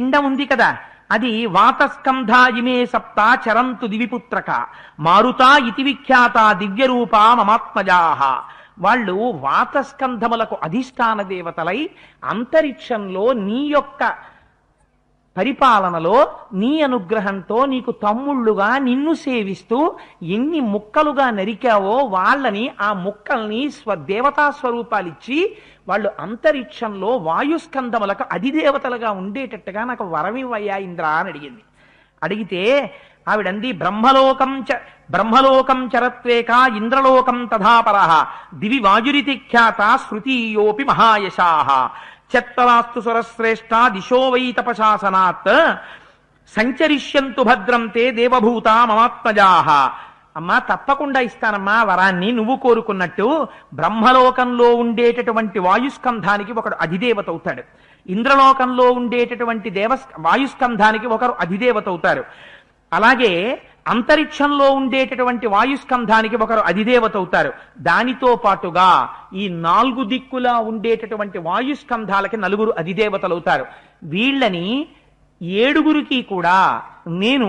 పిండం ఉంది కదా, అది వాతస్కంధా ఇమే సప్త చరంతు దివిపుత్రక మారుతా ఇతి విఖ్యాత దివ్యరూప మమాత్మజాహ. వాళ్ళు వాతస్కంధములకు అధిష్టాన దేవతలై అంతరిక్షంలో నీ యొక్క పరిపాలనలో నీ అనుగ్రహంతో నీకు తమ్ముళ్ళుగా నిన్ను సేవిస్తూ ఎన్ని ముక్కలుగా నరికావో వాళ్ళని ఆ ముక్కల్ని దేవతా స్వరూపాలిచ్చి వాళ్ళు అంతరిక్షంలో వాయుస్కంధములకు అధిదేవతలుగా ఉండేటట్టుగా నాకు వరమివయ్యా ఇంద్ర అని అడిగింది. అడిగితే ఆవిడంది బ్రహ్మలోకం చరత్వేక ఇంద్రలోకం తథాపరః దివి వాయురితి ఖ్యాత శృతీయోపి మహాయశాః చత్తరాస్తు సురశ్రేష్ఠ దిశో వై తపశాసనాత్ సంచరిష్యంతు భద్రం తే దేవభూత మమాత్మజాః. అమ్మా తప్పకుండా ఇస్తానమ్మా వరాన్ని నువ్వు కోరుకున్నట్టు. బ్రహ్మలోకంలో ఉండేటటువంటి వాయుస్కంధానికి ఒకడు అధిదేవత అవుతాడు, ఇంద్రలోకంలో ఉండేటటువంటి వాయుస్కంధానికి ఒకరు అధిదేవత అవుతారు, అలాగే అంతరిక్షంలో ఉండేటటువంటి వాయుస్కంధానికి ఒకరు అధిదేవత అవుతారు. దానితో పాటుగా ఈ 4 దిక్కులా ఉండేటటువంటి వాయుస్కంధాలకి 4 అధిదేవతలు అవుతారు. వీళ్ళని 7 కూడా నేను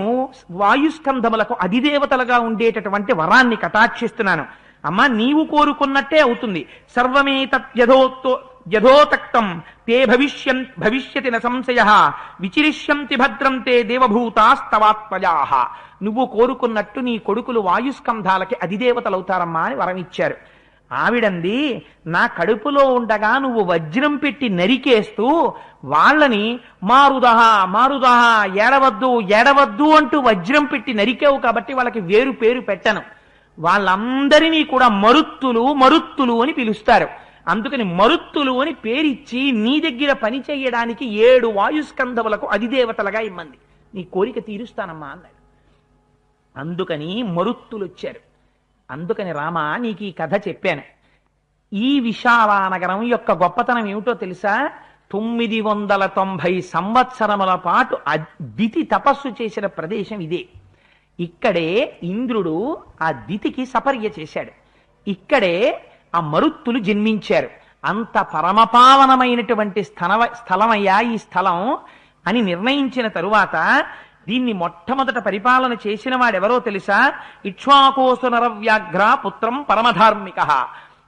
వాయుస్కంధములకు అధిదేవతలుగా ఉండేటటువంటి వరాన్ని కటాక్షిస్తున్నాను. అమ్మా నీవు కోరుకున్నట్టే అవుతుంది. సర్వమేతత్ యథోతక్తం తే భవిష్యతి న సంశయః విచిరిష్యంతి భద్రం తే దేవభూతాస్తవాత్మజాః. నువ్వు కోరుకున్నట్టు నీ కొడుకులు వాయుస్కంధాలకి అధిదేవతలవుతారమ్మా అని వరం ఇచ్చారు. ఆవిడంది నా కడుపులో ఉండగా నువ్వు వజ్రం పెట్టి నరికేస్తూ వాళ్ళని మారుదహ ఏడవద్దు అంటూ వజ్రం పెట్టి నరికావు కాబట్టి వాళ్ళకి వేరు పేరు పెట్టను. వాళ్ళందరినీ కూడా మరుత్తులు అని పిలుస్తారు. అందుకని మరుత్తులు అని పేరిచ్చి నీ దగ్గర పని చేయడానికి 7 వాయుస్కంధములకు అధిదేవతలుగా ఇమ్మంది. నీ కోరిక తీరుస్తానమ్మా అన్నాడు. అందుకని మరుత్తులు వచ్చారు. అందుకని రామా నీకు ఈ కథ చెప్పాను. ఈ విశాలానగరం యొక్క గొప్పతనం ఏమిటో తెలుసా? 990 సంవత్సరముల పాటు దితి తపస్సు చేసిన ప్రదేశం ఇదే. ఇక్కడే ఇంద్రుడు ఆ దితికి సపర్య చేశాడు. ఇక్కడే ఆ మరుత్తులు జన్మించారు. అంత పరమపావనమైనటువంటి స్థలమయ్యా ఈ స్థలం అని నిర్ణయించిన తరువాత దీన్ని మొట్టమొదట పరిపాలన చేసిన వాడెవరో తెలుసా? ఇక్ష్వాకోసు నరవ్యాఘ్ర పుత్రం పరమధార్మిక.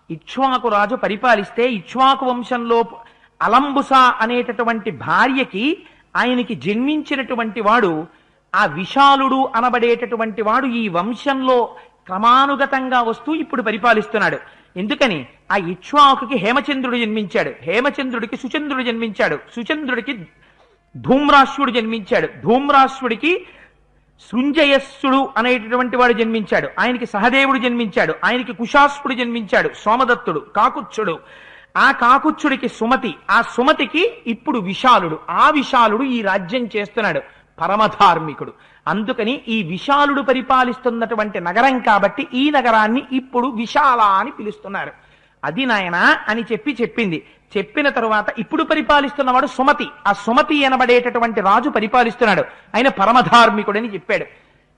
ఇక్ష్వాకు రాజు పరిపాలిస్తే ఇక్ష్వాకు వంశంలో అలంబుస అనేటటువంటి భార్యకి ఆయనకి జన్మించినటువంటి వాడు ఆ విశాలుడు అనబడేటటువంటి వాడు ఈ వంశంలో క్రమానుగతంగా వస్తూ ఇప్పుడు పరిపాలిస్తున్నాడు. ఎందుకని ఆ ఇక్ష్వాకుకి హేమచంద్రుడు జన్మించాడు, హేమచంద్రుడికి సుచంద్రుడు జన్మించాడు, సుచంద్రుడికి ధూమ్రాశ్వుడు జన్మించాడు, ధూమ్రాశ్వుడికి శృంజయస్సుడు అనేటటువంటి వాడు జన్మించాడు, ఆయనకి సహదేవుడు జన్మించాడు, ఆయనకి కుశాస్పుడు జన్మించాడు, సోమదత్తుడు, కాకుత్సుడు, ఆ కాకుత్సుడికి సుమతి, ఆ సుమతికి ఇప్పుడు విశాలుడు, ఆ విశాలుడు ఈ రాజ్యం చేస్తున్నాడు, పరమధార్మికుడు. అందుకని ఈ విశాలుడు పరిపాలిస్తున్నటువంటి నగరం కాబట్టి ఈ నగరాన్ని ఇప్పుడు విశాల అని పిలుస్తున్నారు. అది నాయన అని చెప్పింది. చెప్పిన తరువాత ఇప్పుడు పరిపాలిస్తున్నవాడు సుమతి, ఆ సుమతి అనబడేటటువంటి రాజు పరిపాలిస్తున్నాడు, ఆయన పరమధార్మికుడని చెప్పాడు.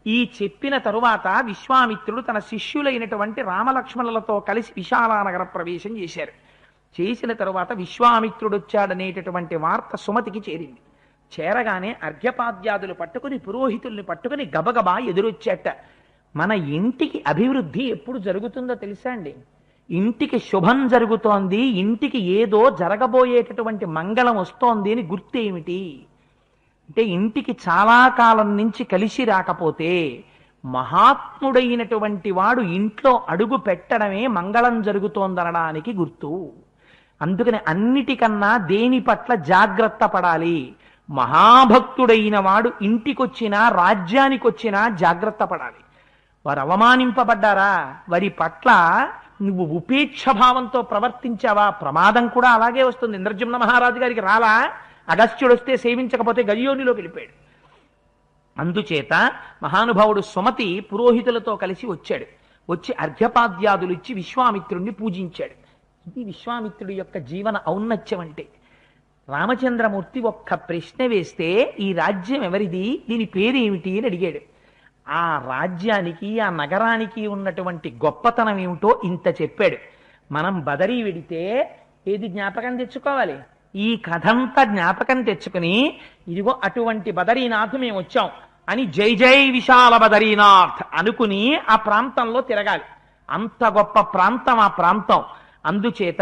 ఈ చెప్పిన తరువాత విశ్వామిత్రుడు తన శిష్యులైనటువంటి రామలక్ష్మణులతో కలిసి విశాలానగర ప్రవేశం చేశారు. చేసిన తరువాత విశ్వామిత్రుడు వచ్చాడనేటటువంటి వార్త సుమతికి చేరింది. చేరగానే అర్ఘ్యపాద్యాదులు పట్టుకుని పురోహితుల్ని పట్టుకుని గబగబా ఎదురొచ్చేట. మన ఇంటికి అభివృద్ధి ఎప్పుడు జరుగుతుందో తెలుసా అండి? ఇంటికి శుభం జరుగుతోంది, ఇంటికి ఏదో జరగబోయేటటువంటి మంగళం వస్తోంది అని గుర్తు ఏమిటి అంటే, ఇంటికి చాలా కాలం నుంచి కలిసి రాకపోతే మహాత్ముడైనటువంటి వాడు ఇంట్లో అడుగు పెట్టడమే మంగళం జరుగుతోందనడానికి గుర్తు. అందుకని అన్నిటికన్నా దేని పట్ల జాగ్రత్త పడాలి. మహాభక్తుడైన వాడు ఇంటికొచ్చినా రాజ్యానికొచ్చినా జాగ్రత్త పడాలి. వారు అవమానింపబడ్డారా, వారి పట్ల నువ్వు ఉపేక్ష భావంతో ప్రవర్తించావా, ప్రమాదం కూడా అలాగే వస్తుంది. ఇంద్రజుమ్న మహారాజు గారికి రాలా? అగస్త్యుడు వస్తే సేవించకపోతే గయ్యోనిలోకి వెళ్ళిపోయాడు. అందుచేత మహానుభావుడు సుమతి పురోహితులతో కలిసి వచ్చాడు. వచ్చి అర్ఘ్యపాద్యాదులు ఇచ్చి విశ్వామిత్రుణ్ణి పూజించాడు. ఇది విశ్వామిత్రుడి యొక్క జీవన ఔన్నత్యం అంటే. రామచంద్రమూర్తి ఒక్క ప్రశ్న వేస్తే ఈ రాజ్యం ఎవరిది, దీని పేరేమిటి అని అడిగాడు. ఆ రాజ్యానికి ఆ నగరానికి ఉన్నటువంటి గొప్పతనం ఏమిటో ఇంత చెప్పాడు. మనం బదరీ వెడితే ఏది జ్ఞాపకం తెచ్చుకోవాలి? ఈ కథంతా జ్ఞాపకం తెచ్చుకుని ఇదిగో అటువంటి బదరీనాథ్ మేము వచ్చాం అని జై జై విశాల బదరీనాథ్ అనుకుని ఆ ప్రాంతంలో తిరగాలి. అంత గొప్ప ప్రాంతం ఆ ప్రాంతం. అందుచేత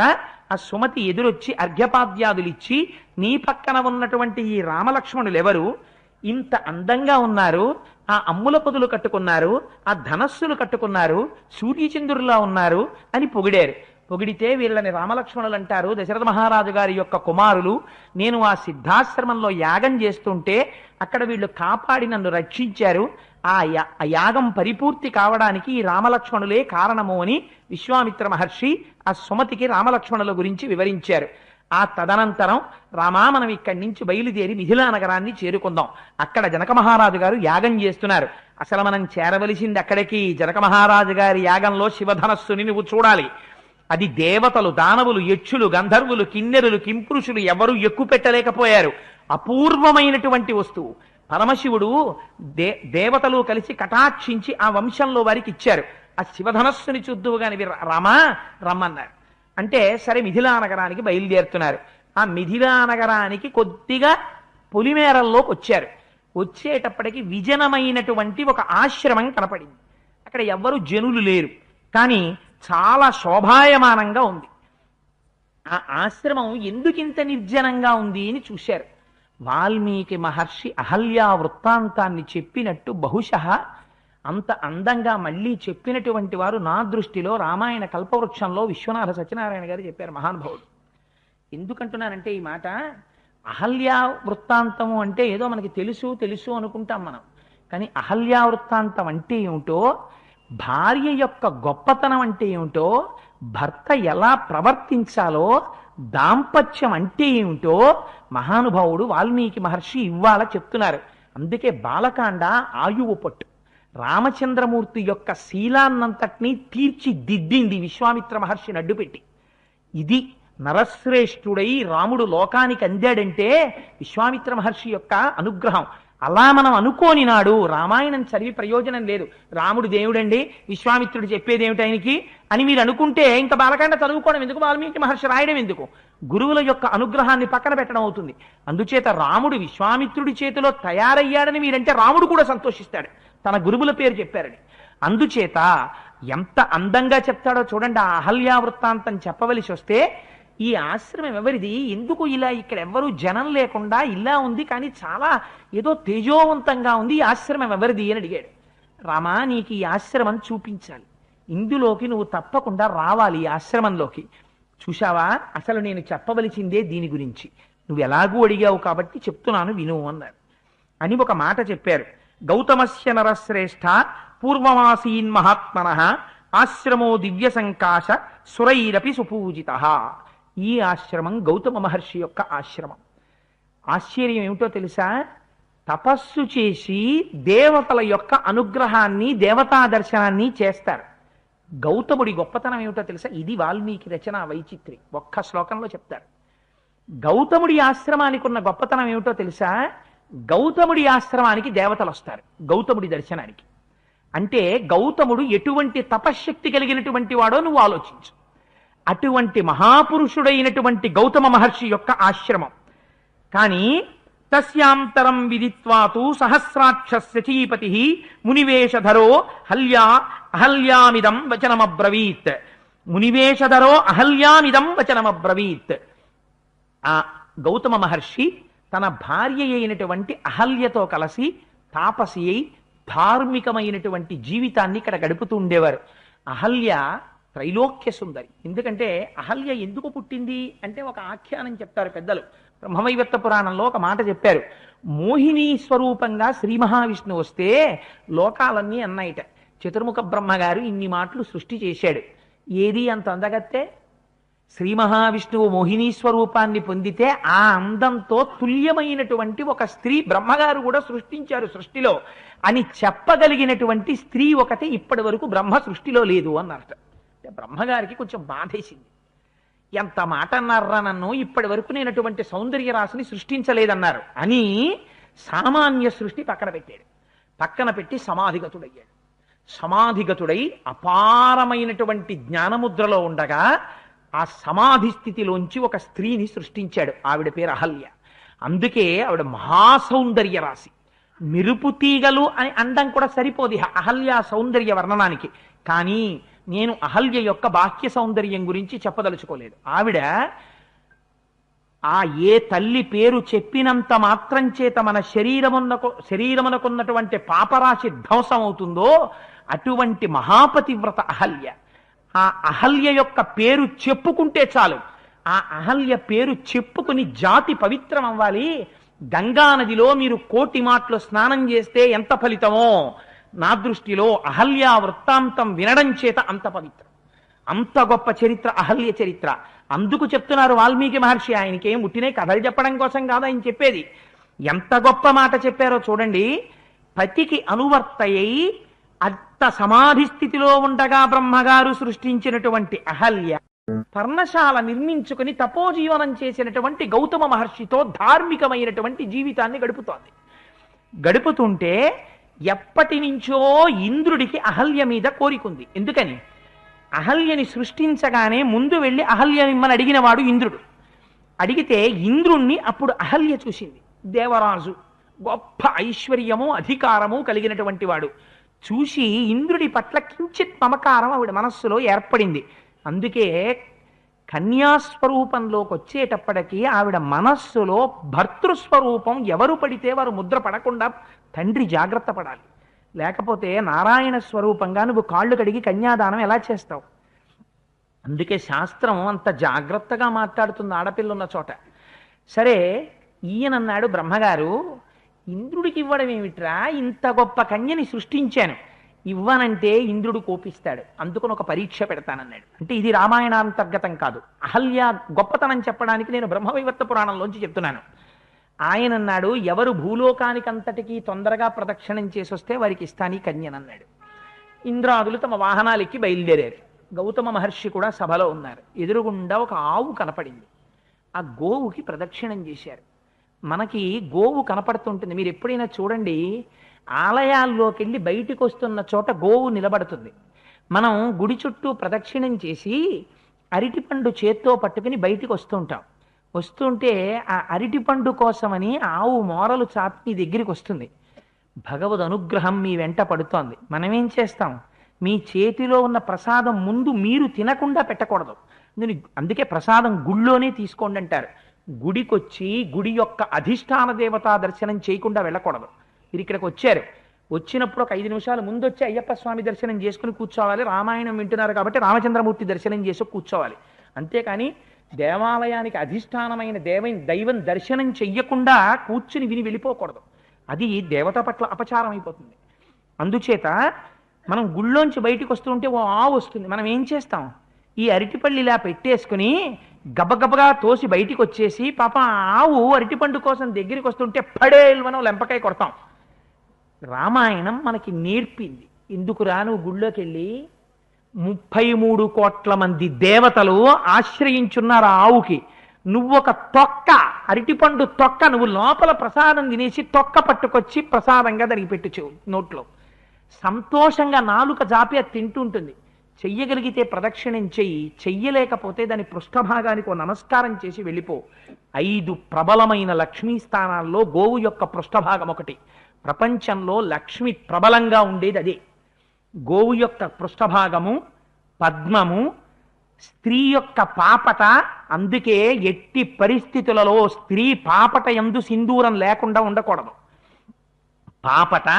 ఆ సుమతి ఎదురొచ్చి అర్ఘ్యపాద్యాదులిచ్చి నీ పక్కన ఉన్నటువంటి ఈ రామలక్ష్మణులు ఎవరు, ఇంత అందంగా ఉన్నారు, ఆ అమ్ముల పొదులు కట్టుకున్నారు, ఆ ధనస్సులు కట్టుకున్నారు, సూర్యచంద్రులా ఉన్నారు అని పొగిడారు. పొగిడితే వీళ్ళని రామలక్ష్మణులు అంటారు, దశరథ మహారాజు గారి యొక్క కుమారులు. నేను ఆ సిద్ధాశ్రమంలో యాగం చేస్తుంటే అక్కడ వీళ్ళు కాపాడి నన్ను రక్షించారు. ఆ యాగం పరిపూర్తి కావడానికి ఈ రామలక్ష్మణులే కారణము అని విశ్వామిత్ర మహర్షి ఆ సుమతికి రామలక్ష్మణుల గురించి వివరించారు. ఆ తదనంతరం రామా మనం ఇక్కడి నుంచి బయలుదేరి మిథిలా నగరాన్ని చేరుకుందాం. అక్కడ జనక మహారాజు గారు యాగం చేస్తున్నారు. అసలు మనం చేరవలసింది అక్కడికి. జనక మహారాజు గారి యాగంలో శివధనస్సుని నువ్వు చూడాలి. అది దేవతలు, దానవులు, యక్షులు, గంధర్వులు, కిన్నెరులు, కింపురుషులు ఎవరూ ఎక్కువ పెట్టలేకపోయారు. అపూర్వమైనటువంటి వస్తువు. పరమశివుడు దేవతలు కలిసి కటాక్షించి ఆ వంశంలో వారికి ఇచ్చారు. ఆ శివధనస్సుని చూద్దువు గాని రామా రమ్మన్నారు. అంటే సరే మిథిలా నగరానికి బయలుదేరుతున్నారు. ఆ మిథిలా నగరానికి కొద్దిగా పొలిమేరల్లోకి వచ్చారు. వచ్చేటప్పటికి విజనమైనటువంటి ఒక ఆశ్రమం కనపడింది. అక్కడ ఎవ్వరూ జనులు లేరు, కానీ చాలా శోభాయమానంగా ఉంది. ఆ ఆశ్రమం ఎందుకింత నిర్జనంగా ఉంది అని చూశారు. వాల్మీకి మహర్షి అహల్యా వృత్తాంతాన్ని చెప్పినట్టు బహుశః అంత అందంగా మళ్ళీ చెప్పినటువంటి వారు నా దృష్టిలో రామాయణ కల్పవృక్షంలో విశ్వనాథ సత్యనారాయణ గారు చెప్పారు, మహానుభావుడు. ఎందుకంటున్నానంటే ఈ మాట, అహల్యా వృత్తాంతము అంటే ఏదో మనకి తెలుసు తెలుసు అనుకుంటాం మనం. కానీ అహల్యా వృత్తాంతం అంటే ఏమిటో, భార్య యొక్క గొప్పతనం అంటే ఏమిటో, భర్త ఎలా ప్రవర్తించాలో, దాంపత్యం అంటే ఏమిటో మహానుభావుడు వాల్మీకి మహర్షి ఇవాళ చెప్తున్నారు. అందుకే బాలకాండ ఆయువు పట్టు. రామచంద్రమూర్తి యొక్క శీలాన్నంతటినీ తీర్చిదిద్దింది విశ్వామిత్ర మహర్షిని అడ్డుపెట్టి. ఇది నరశ్రేష్ఠుడై రాముడు లోకానికి అందాడంటే విశ్వామిత్ర మహర్షి యొక్క అనుగ్రహం. అలా మనం అనుకోని నాడు రామాయణం చదివి ప్రయోజనం లేదు. రాముడు దేవుడండి, విశ్వామిత్రుడు చెప్పేది ఏమిటి ఆయనకి అని మీరు అనుకుంటే ఇంకా బాలకాండ చదువుకోవడం ఎందుకు, వాల్మీకి మహర్షి రాయడం ఎందుకు? గురువుల యొక్క అనుగ్రహాన్ని పక్కన పెట్టడం అవుతుంది. అందుచేత రాముడు విశ్వామిత్రుడి చేతిలో తయారయ్యాడని మీరంటే రాముడు కూడా సంతోషిస్తాడు, తన గురువుల పేరు చెప్పారని. అందుచేత ఎంత అందంగా చెప్తాడో చూడండి. ఆ అహల్యా వృత్తాంతం చెప్పవలసి వస్తే, ఈ ఆశ్రమం ఎవరిది, ఎందుకు ఇలా ఇక్కడ ఎవ్వరూ జనం లేకుండా ఇలా ఉంది, కానీ చాలా ఏదో తేజోవంతంగా ఉంది, ఈ ఆశ్రమం ఎవరిది అని అడిగాడు. రామా నీకు ఈ ఆశ్రమం చూపించాలి, ఇందులోకి నువ్వు తప్పకుండా రావాలి, ఈ ఆశ్రమంలోకి. చూశావా, అసలు నేను చెప్పవలసిందే దీని గురించి, నువ్వు ఎలాగూ అడిగావు కాబట్టి చెప్తున్నాను విను అన్నారు. అని ఒక మాట చెప్పారు. గౌతమస్య నరశ్రేష్ఠ పూర్వమాసీన్ మహాత్మనః ఆశ్రమో దివ్య సంకాశ సురైరపి సుపూజిత. ఈ ఆశ్రమం గౌతమ మహర్షి యొక్క ఆశ్రమం. ఆశ్చర్యం ఏమిటో తెలుసా, తపస్సు చేసి దేవతల యొక్క అనుగ్రహాన్ని, దేవతా దర్శనాన్ని చేస్తారు. గౌతముడి గొప్పతనం ఏమిటో తెలుసా, ఇది వాల్మీకి రచన వైచిత్రి, ఒక్క శ్లోకంలో చెప్తారు. గౌతముడి ఆశ్రమానికి ఉన్న గొప్పతనం ఏమిటో తెలుసా, గౌతముడి ఆశ్రమానికి దేవతలు వస్తారు గౌతముడి దర్శనానికి. అంటే గౌతముడు ఎటువంటి తపశ్శక్తి కలిగినటువంటి వాడో నువ్వు ఆలోచించు. అటువంటి మహాపురుషుడైనటువంటి గౌతమ మహర్షి యొక్క ఆశ్రమం. కానీ తస్యాంతరం విదిత్వాతు సహస్రాక్షస్య చీపతి మునివేషధరో అహల్యామిదం వచనమబ్రవీత్. మునివేషధరో అహల్యామిదం వచనమబ్రవీత్. ఆ గౌతమ మహర్షి తన భార్య అయినటువంటి అహల్యతో కలిసి తాపసి అయి ధార్మికమైనటువంటి జీవితాన్ని ఇక్కడ గడుపుతూ ఉండేవారు. అహల్య త్రైలోక్య సుందరి. ఎందుకంటే అహల్య ఎందుకు పుట్టింది అంటే ఒక ఆఖ్యానం చెప్తారు పెద్దలు. బ్రహ్మవైవర్త పురాణంలో ఒక మాట చెప్పారు. మోహిని స్వరూపంగా శ్రీ మహావిష్ణువు వస్తే లోకాలన్నీ అన్నాయిట, చతుర్ముఖ బ్రహ్మగారు ఇన్ని మాటలు సృష్టి చేశాడు, ఏది అంత అందగత్తే? శ్రీ మహావిష్ణువు మోహిని స్వరూపాన్ని పొందితే ఆ అందంతో తుల్యమైనటువంటి ఒక స్త్రీ బ్రహ్మగారు కూడా సృష్టించారు సృష్టిలో అని చెప్పగలిగినటువంటి స్త్రీ ఒకటి ఇప్పటి వరకు బ్రహ్మ సృష్టిలో లేదు అన్నమాట. బ్రహ్మగారికి కొంచెం బాధేసింది. ఎంత మాట అన్నారా నన్ను, ఇప్పటి వరకు నేను అటువంటి సౌందర్య రాశిని సృష్టించలేదన్నారు అని సామాన్య సృష్టి పక్కన పెట్టాడు. పక్కన పెట్టి సమాధిగతుడయ్యాడు. సమాధిగతుడై అపారమైనటువంటి జ్ఞానముద్రలో ఉండగా ఆ సమాధి స్థితిలోంచి ఒక స్త్రీని సృష్టించాడు. ఆవిడ పేరు అహల్య. అందుకే ఆవిడ మహాసౌందర్య రాశి. మెరుపు తీగలు అని అండం కూడా సరిపోదు అహల్య సౌందర్య వర్ణనానికి. కానీ నేను అహల్య యొక్క బాహ్య సౌందర్యం గురించి చెప్పదలుచుకోలేదు. ఆవిడ ఆ ఏ తల్లి పేరు చెప్పినంత మాత్రం చేత మన శరీరమునకున్నటువంటి పాపరాశి ధ్వంసం అవుతుందో అటువంటి మహాపతివ్రత అహల్య. ఆ అహల్య యొక్క పేరు చెప్పుకుంటే చాలు. ఆ అహల్య పేరు చెప్పుకుని జాతి పవిత్రం అవ్వాలి. గంగా నదిలో మీరు 1,000,000 మాటలు స్నానం చేస్తే ఎంత ఫలితమో నా దృష్టిలో అహల్య వృత్తాంతం వినడం చేత అంత పవిత్రం. అంత గొప్ప చరిత్ర అహల్య చరిత్ర. అందుకు చెప్తున్నారు వాల్మీకి మహర్షి. ఆయనకేం ఉట్టినే కథలు చెప్పడం కోసం కాదు ఆయన చెప్పేది. ఎంత గొప్ప మాట చెప్పారో చూడండి. పతికి అనువర్తయ్యి అంత సమాధి స్థితిలో ఉండగా బ్రహ్మగారు సృష్టించినటువంటి అహల్య పర్ణశాల నిర్మించుకుని తపోజీవనం చేసినటువంటి గౌతమ మహర్షితో ధార్మికమైనటువంటి జీవితాన్ని గడుపుతోంది. గడుపుతుంటే ఎప్పటి నుంచో ఇంద్రుడికి అహల్య మీద కోరికుంది. ఎందుకని? అహల్యని సృష్టించగానే ముందు వెళ్ళి అహల్యనిమ్మని అడిగిన వాడు ఇంద్రుడు. అడిగితే ఇంద్రుణ్ణి అప్పుడు అహల్య చూసింది. దేవరాజు, గొప్ప ఐశ్వర్యము అధికారము కలిగినటువంటి వాడు. చూసి ఇంద్రుడి పట్ల కించిత్ మమకారం ఆవిడ మనస్సులో ఏర్పడింది. అందుకే కన్యాస్వరూపంలోకి వచ్చేటప్పటికీ ఆవిడ మనస్సులో భర్తృస్వరూపం ఎవరు పడితే వారు ముద్ర పడకుండా తండ్రి జాగ్రత్త పడాలి. లేకపోతే నారాయణ స్వరూపంగా నువ్వు కాళ్ళు కడిగి కన్యాదానం ఎలా చేస్తావు? అందుకే శాస్త్రం అంత జాగ్రత్తగా మాట్లాడుతుంది ఆడపిల్ల ఉన్న చోట. సరే, ఈయనన్నాడు బ్రహ్మగారు, ఇంద్రుడికి ఇవ్వడం ఏమిట్రా, ఇంత గొప్ప కన్యని సృష్టించాను, ఇవ్వనంటే ఇంద్రుడు కోపిస్తాడు, అందుకని ఒక పరీక్ష పెడతానన్నాడు. అంటే ఇది రామాయణాంతర్గతం కాదు, అహల్య గొప్పతనం చెప్పడానికి నేను బ్రహ్మవైవర్త పురాణంలోంచి చెప్తున్నాను. ఆయన అన్నాడు, ఎవరు భూలోకానికి అంతటికీ తొందరగా ప్రదక్షిణం చేసి వస్తే వారికి ఇస్తాను ఈ కన్యనన్నాడు. ఇంద్రాదులు తమ వాహనాలెక్కి బయలుదేరారు. గౌతమ మహర్షి కూడా సభలో ఉన్నారు. ఎదురుగుండా ఒక ఆవు కనపడింది. ఆ గోవుకి ప్రదక్షిణం చేశారు. మనకి గోవు కనపడుతుంటుంది. మీరు ఎప్పుడైనా చూడండి, ఆలయాల్లోకి వెళ్ళి బయటికి వస్తున్న చోట గోవు నిలబడుతుంది. మనం గుడి చుట్టూ ప్రదక్షిణం చేసి అరటిపండు చేత్తో పట్టుకుని బయటికి వస్తుంటాం. వస్తుంటే ఆ అరటిపండు కోసమని ఆవు మోరలు చాపి మీ దగ్గరికి వస్తుంది. భగవద్ అనుగ్రహం మీ వెంట పడుతోంది. మనమేం చేస్తాం? మీ చేతిలో ఉన్న ప్రసాదం ముందు మీరు తినకుండా పెట్టకూడదు. అందుకే ప్రసాదం గుళ్ళోనే తీసుకోండి అంటారు. గుడికొచ్చి గుడి యొక్క అధిష్టాన దేవతా దర్శనం చేయకుండా వెళ్ళకూడదు. మీరు ఇక్కడికి వచ్చారు, వచ్చినప్పుడు ఒక 5 నిమిషాలు ముందు వచ్చి అయ్యప్ప స్వామి దర్శనం చేసుకుని కూర్చోవాలి. రామాయణం వింటున్నారు కాబట్టి రామచంద్రమూర్తి దర్శనం చేసి కూర్చోవాలి. అంతేకాని దేవాలయానికి అధిష్టానమైన దైవం దర్శనం చెయ్యకుండా కూర్చుని విని వెళ్ళిపోకూడదు. అది దేవత పట్ల అపచారం అయిపోతుంది. అందుచేత మనం గుళ్ళోంచి బయటికి వస్తుంటే ఓ ఆవు వస్తుంది. మనం ఏం చేస్తాం? ఈ అరటిపళ్ళు ఇలా పెట్టేసుకుని గబగబగా తోసి బయటికి వచ్చేసి పాప ఆవు అరటిపండు కోసం దగ్గరికి వస్తుంటే పడేల్వనం లెంపకాయ కొడతాం. రామాయణం మనకి నేర్పింది. ఎందుకురా నువ్వు గుళ్ళోకి వెళ్ళి 33 కోట్ల మంది దేవతలు ఆశ్రయించున్నారు ఆ ఆవుకి, నువ్వొక తొక్క అరటిపండు తొక్క నువ్వు లోపల ప్రసాదం తినేసి తొక్క పట్టుకొచ్చి ప్రసాదంగా దానికి పెట్టు నోట్లో. సంతోషంగా నాలుక జాపి అది తింటుంటుంది. చెయ్యగలిగితే ప్రదక్షిణం చెయ్యి, చెయ్యలేకపోతే దాని పృష్ఠభాగానికి ఓ నమస్కారం చేసి వెళ్ళిపో. 5 ప్రబలమైన లక్ష్మీ స్థానాల్లో గోవు యొక్క పృష్ఠభాగం ఒకటి. ప్రపంచంలో లక్ష్మి ప్రబలంగా ఉండేది అదే. గోవు యొక్క పృష్ఠభాగము, పద్మము, స్త్రీ యొక్క పాపట. అందుకే ఎట్టి పరిస్థితులలో స్త్రీ పాపట యందు సింధూరం లేకుండా ఉండకూడదు. పాపట,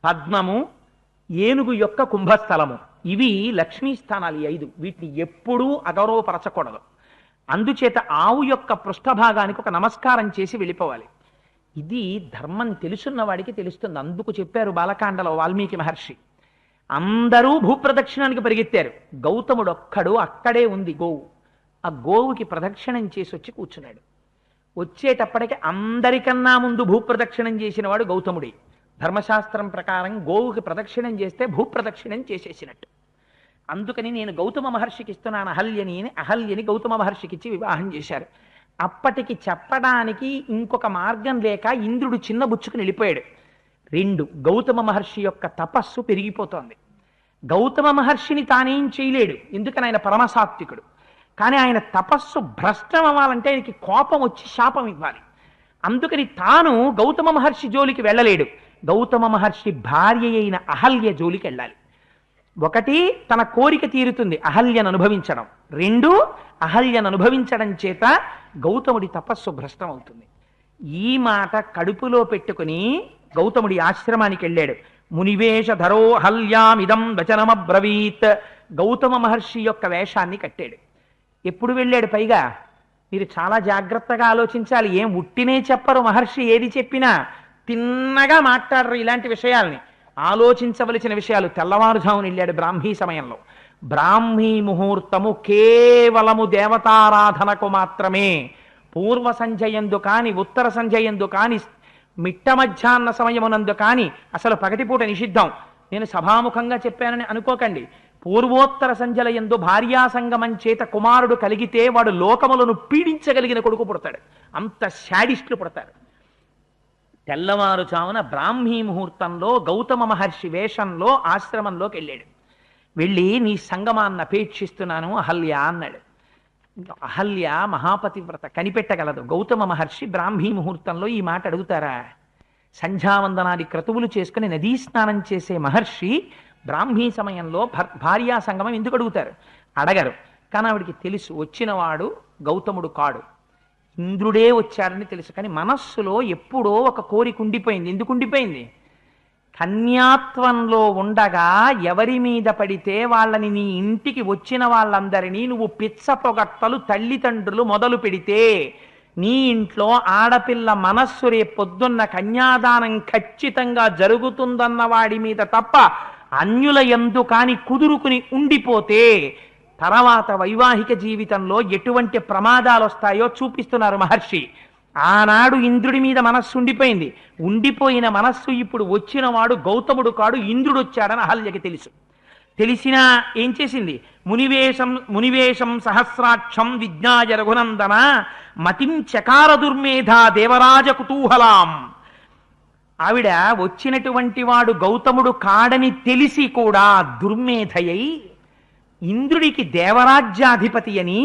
పద్మము, ఏనుగు యొక్క కుంభస్థలము, ఇవి లక్ష్మీ స్థానాలు 5. వీటిని ఎప్పుడూ అగౌరవపరచకూడదు. అందుచేత ఆవు యొక్క పృష్ఠభాగానికి ఒక నమస్కారం చేసి వెళ్ళిపోవాలి. ఇది ధర్మం తెలుసున్న వాడికి తెలుస్తుంది. అందుకు చెప్పారు బాలకాండలో వాల్మీకి మహర్షి. అందరూ భూప్రదక్షిణానికి పరిగెత్తారు. గౌతముడు ఒక్కడు అక్కడే ఉంది గోవు. ఆ గోవుకి ప్రదక్షిణం చేసి వచ్చి కూర్చున్నాడు. వచ్చేటప్పటికి అందరికన్నా ముందు భూప్రదక్షిణం చేసిన వాడు గౌతముడే. ధర్మశాస్త్రం ప్రకారం గోవుకి ప్రదక్షిణం చేస్తే భూప్రదక్షిణం చేసేసినట్టు. అందుకని నేను గౌతమ మహర్షికి ఇస్తున్నాను అహల్యని అని అహల్యని గౌతమ మహర్షికి ఇచ్చి వివాహం చేశారు. అప్పటికి చెప్పడానికి ఇంకొక మార్గం లేక ఇంద్రుడు చిన్న బుచ్చుకుని వెళ్ళిపోయాడు. 2 గౌతమ మహర్షి యొక్క తపస్సు పెరిగిపోతోంది. గౌతమ మహర్షిని తానేం చేయలేడు, ఎందుకని ఆయన పరమసాత్వికుడు. కానీ ఆయన తపస్సు భ్రష్టం అవ్వాలంటే ఆయనకి కోపం వచ్చి శాపం ఇవ్వాలి. అందుకని తాను గౌతమ మహర్షి జోలికి వెళ్ళలేడు. గౌతమ మహర్షి భార్య అయిన అహల్య జోలికి వెళ్ళాలి. ఒకటి, తన కోరిక తీరుతుంది అహల్యను అనుభవించడం. రెండు, అహల్యను అనుభవించడం చేత గౌతముడి తపస్సు భ్రష్టం అవుతుంది. ఈ మాట కడుపులో పెట్టుకుని గౌతముడి ఆశ్రమానికి వెళ్ళాడు. మునివేష ధరో హల్యామిదం వచనమబ్రవీత్. గౌతమ మహర్షి యొక్క వేషాన్ని కట్టాడు. ఎప్పుడు వెళ్ళాడు? పైగా మీరు చాలా జాగ్రత్తగా ఆలోచించాలి. ఏం ఉట్టినే చెప్పరు మహర్షి, ఏది చెప్పినా తిన్నగా మాట్లాడరు ఇలాంటి విషయాల్ని. ఆలోచించవలసిన విషయాలు. తెల్లవారుజామున వెళ్ళాడు బ్రాహ్మీ సమయంలో. బ్రాహ్మీ ముహూర్తము కేవలము దేవతారాధనకు మాత్రమే. పూర్వ సంధ్యయందు కాని, ఉత్తర సంధ్యయందు కాని, మిట్ట మధ్యాహ్న సమయమునందు కాని అసలు పగటిపూట నిషిద్ధం. నేను సభాముఖంగా చెప్పానని అనుకోకండి. పూర్వోత్తర సంధ్యల యందు భార్యాసంగమం చేత కుమారుడు కలిగితే వాడు లోకములను పీడించగలిగిన కొడుకు పుడతాడు. అంత శాడిస్టులు పుడతారు. తెల్లవారుజామున బ్రాహ్మీ ముహూర్తంలో గౌతమ మహర్షి వేషంలో ఆశ్రమంలోకి వెళ్ళాడు. వెళ్ళి, నీ సంగమాన్ని అపేక్షిస్తున్నాను అహల్య అన్నాడు. అహల్య మహాపతివ్రత, కనిపెట్టగలదు. గౌతమ మహర్షి బ్రాహ్మీ ముహూర్తంలో ఈ మాట అడుగుతారా? సంధ్యావందనాది క్రతువులు చేసుకుని నదీ స్నానం చేసే మహర్షి బ్రాహ్మీ సమయంలో భార్యా సంగమం ఎందుకు అడుగుతారు? అడగరు. కానీ ఆవిడికి తెలుసు వచ్చినవాడు గౌతముడు కాడు, ఇంద్రుడే వచ్చాడని తెలుసు. కానీ మనస్సులో ఎప్పుడో ఒక కోరిక ఉండిపోయింది. ఎందుకు ఉండిపోయింది? కన్యాత్వంలో ఉండగా ఎవరి మీద పడితే వాళ్ళని, నీ ఇంటికి వచ్చిన వాళ్ళందరినీ నువ్వు పిచ్చ పొగట్టలు తల్లిదండ్రులు మొదలు పెడితే నీ ఇంట్లో ఆడపిల్ల మనస్సు రేపొద్దున్న కన్యాదానం ఖచ్చితంగా జరుగుతుందన్న వాడి మీద తప్ప అన్యుల యందు కాని కుదురుకుని ఉండిపోతే తర్వాత వైవాహిక జీవితంలో ఎటువంటి ప్రమాదాలు వస్తాయో చూపిస్తున్నారు మహర్షి. ఆనాడు ఇంద్రుడి మీద మనస్సు ఉండిపోయింది. ఉండిపోయిన మనస్సు ఇప్పుడు వచ్చిన వాడు గౌతముడు కాడు, ఇంద్రుడు వచ్చాడని అహల్యకి తెలుసు. తెలిసినా ఏం చేసింది? మునివేశం సహస్రాక్షం విజ్ఞాయ రఘునందన మతిం చకార దుర్మేధా దేవరాజ కుతూహలాం. ఆవిడ వచ్చినటువంటి వాడు గౌతముడు కాడని తెలిసి కూడా దుర్మేధయై ఇంద్రుడికి దేవరాజ్యాధిపతి అని,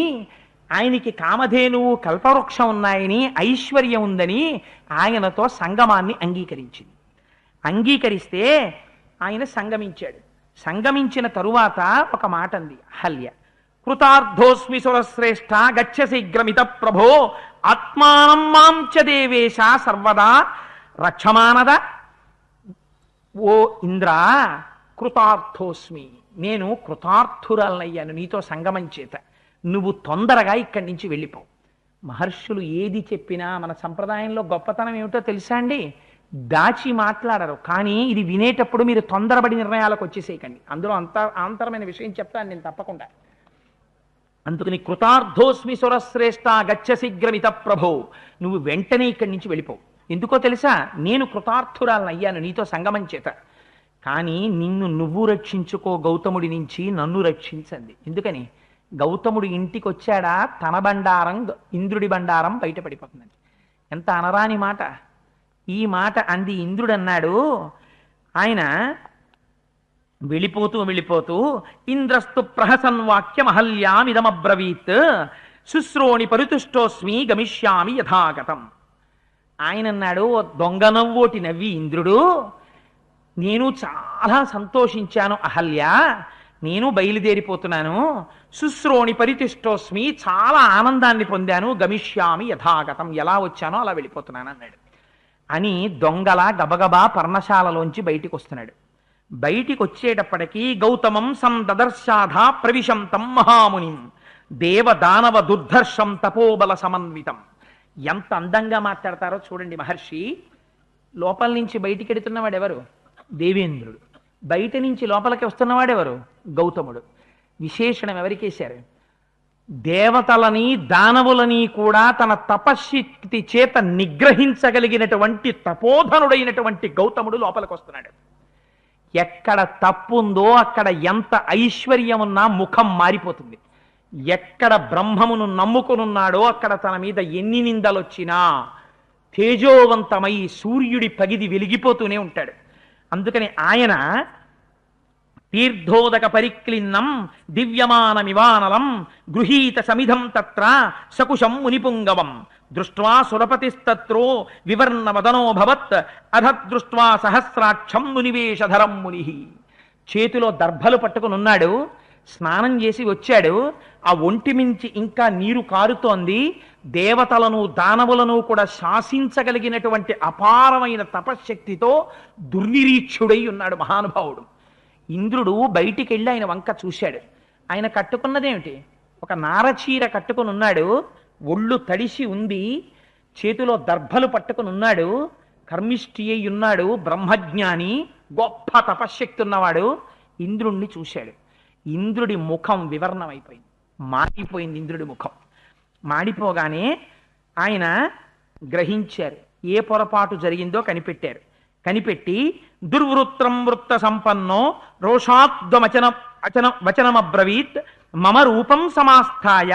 ఆయనకి కామధేనువు కల్పవృక్షం ఉన్నాయని, ఐశ్వర్యం ఉందని ఆయనతో సంగమాన్ని అంగీకరించింది. అంగీకరిస్తే ఆయన సంగమించాడు. సంగమించిన తరువాత ఒక మాట అంది అహల్య. కృతార్థోస్మి సురశ్రేష్ఠ గచ్చ శీఘ్రమిత ప్రభో ఆత్మానం మాంచ దేవేశ సర్వదా రక్షమానద. ఓ ఇంద్ర, కృతార్థోస్మి, నేను కృతార్థురాలనయ్యాను నీతో సంగమం చేత. నువ్వు తొందరగా ఇక్కడి నుంచి వెళ్ళిపో. మహర్షులు ఏది చెప్పినా మన సంప్రదాయంలో గొప్పతనం ఏమిటో తెలుసా అండి? దాచి మాట్లాడరు. కానీ ఇది వినేటప్పుడు మీరు తొందరపడి నిర్ణయాలకు వచ్చేసేయకండి. అందులో ఆంతరమైన విషయం చెప్తాను నేను తప్పకుండా. అందుకని కృతార్థోస్మి సురశ్రేష్ఠ గచ్చ శీఘ్రమిత ప్రభో, నువ్వు వెంటనే ఇక్కడి నుంచి వెళ్ళిపో. ఎందుకో తెలుసా? నేను కృతార్థురాలనయ్యాను నీతో సంగమం చేత. కానీ నిన్ను నువ్వు రక్షించుకో గౌతముడి నుంచి, నన్ను రక్షించండి. ఎందుకని? గౌతముడు ఇంటికి వచ్చాడా, తన బండారం ఇంద్రుడి బండారం బయటపడిపోతుందండి. ఎంత అనరాని మాట! ఈ మాట అంది. ఇంద్రుడు అన్నాడు, ఆయన వెళ్ళిపోతూ ఇంద్రస్తు ప్రహసన్ వాక్యమహల్యామిదమబ్రవీత్ శుశ్రోణి పరితుష్టోస్మి గమిష్యామి యథాగతం. ఆయన అన్నాడు, దొంగ నవ్వోటి నవ్వి ఇంద్రుడు, నేను చాలా సంతోషించాను అహల్య, నేను బయలుదేరిపోతున్నాను. శుశ్రోణి పరితిష్టోస్మి, చాలా ఆనందాన్ని పొందాను. గమిష్యామి యథాగతం, ఎలా వచ్చానో అలా వెళ్ళిపోతున్నాను అన్నాడు. అని దొంగలా గబగబా పర్ణశాలలోంచి బయటికి వస్తున్నాడు. బయటికి వచ్చేటప్పటికీ గౌతమం సందదర్శాధ ప్రవిశంతం మహామునిం దేవదానవ దుర్ధర్షం తపోబల సమన్వితం. ఎంత అందంగా మాట్లాడతారో చూడండి మహర్షి. లోపల నుంచి బయటికి ఎడుతున్నవాడెవరు? దేవేంద్రుడు. బయట నుంచి లోపలికి వస్తున్నవాడెవరు? గౌతముడు. విశేషణం ఎవరికేశారు? దేవతలని దానవులని కూడా తన తపశ్శక్తి చేత నిగ్రహించగలిగినటువంటి తపోధనుడైనటువంటి గౌతముడు లోపలికి వస్తున్నాడు. ఎక్కడ తప్పుందో అక్కడ ఎంత ఐశ్వర్యమున్నా ముఖం మారిపోతుంది. ఎక్కడ బ్రహ్మమును నమ్ముకునున్నాడో అక్కడ తన మీద ఎన్ని నిందలొచ్చినా తేజోవంతమై సూర్యుడి పగిది వెలిగిపోతూనే ఉంటాడు. అందుకని ఆయన తీర్థోదక పరిక్లిన్నం దివ్యమానమివానలం గృహీత సమిధం తత్ర సకుశం మునిపుంగవం దృష్ట్వా సురపతిస్తత్రో వివర్ణవదనోభవత్ అధదృష్ట్వా సహస్రాక్షం మునివేషధరం ముని. చేతిలో దర్భలు పట్టుకునున్నాడు, స్నానం చేసి వచ్చాడు. ఆ ఒంటి మించి ఇంకా నీరు కారుతోంది. దేవతలను దానవులను కూడా శాసించగలిగినటువంటి అపారమైన తపశ్శక్తితో దుర్నిరీక్షుడై ఉన్నాడు మహానుభావుడు. ఇంద్రుడు బయటికి వెళ్ళి ఆయన వంక చూశాడు. ఆయన కట్టుకున్నదేమిటి? ఒక నారచీర కట్టుకుని ఉన్నాడు, ఒళ్ళు తడిసి ఉంది, చేతిలో దర్భలు పట్టుకుని ఉన్నాడు, కర్మిష్ఠి అయి ఉన్నాడు, బ్రహ్మజ్ఞాని, గొప్ప తపశ్శక్తి ఉన్నవాడు. ఇంద్రుణ్ణి చూశాడు. ఇంద్రుడి ముఖం వివర్ణమైపోయింది, మాడిపోయింది. ఇంద్రుడి ముఖం మాడిపోగానే ఆయన గ్రహించారు, ఏ పొరపాటు జరిగిందో కనిపెట్టారు. కనిపెట్టి దుర్వృత్తం వృత్త సంపన్నో రోషాద్వచన వచనమబ్రవీత్ మమ రూపం సమాస్థాయ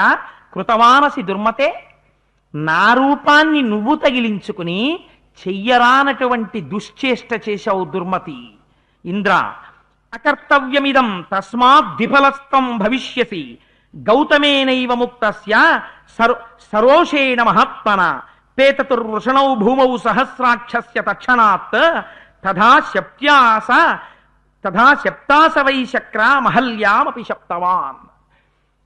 కృతవానసి దుర్మతే. నా రూపాన్ని నువ్వు తగిలించుకుని చెయ్యరానటువంటి దుశ్చేష్ట చేశావు దుర్మతి. ఇంద్ర అకర్తవ్యమిదం తస్మాత్ విఫలస్తం భవిష్యసి గౌతమేనైవ ముక్తస్య సరోషేణ మహాత్మన పేతతుర్వృషణౌ భూమౌ సహస్రాక్షస్య తక్షణాత్ తథా శప్తాస వై శక్ర మహల్యామపి శప్తవాన్.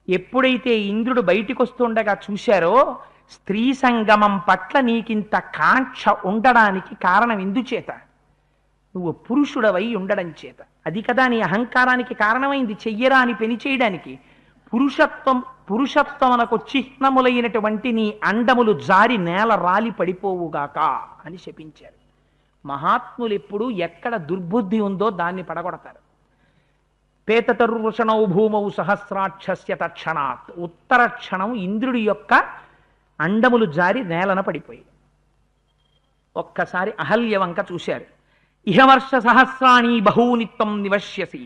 ఎప్పుడైతే ఇంద్రుడు బయటికి వస్తుండగా చూశారో, స్త్రీ సంగమం పట్ల నీకింత కాంక్ష ఉండడానికి కారణం ఎందుచేత? నువ్వు పురుషుడవై ఉండడం చేత. అది కదా నీ అహంకారానికి కారణమైంది, చెయ్యరా అని పెని చేయడానికి. పురుషత్వమునకు చిహ్నములైనటువంటి నీ అండములు జారి నేల రాలి పడిపోవుగాక అని శపించారు. మహాత్ములు ఎప్పుడు ఎక్కడ దుర్బుద్ధి ఉందో దాన్ని పడగొడతారు. పేతతరుషణౌ భూమౌ సహస్రాక్షస్య తక్షణాత్. ఉత్తర క్షణం ఇంద్రుడి యొక్క అండములు జారి నేలన పడిపోయి. ఒక్కసారి అహల్య వంక చూశారు. ఇహవర్ష సహస్రాణి బహూనిత్వం నివశ్యసి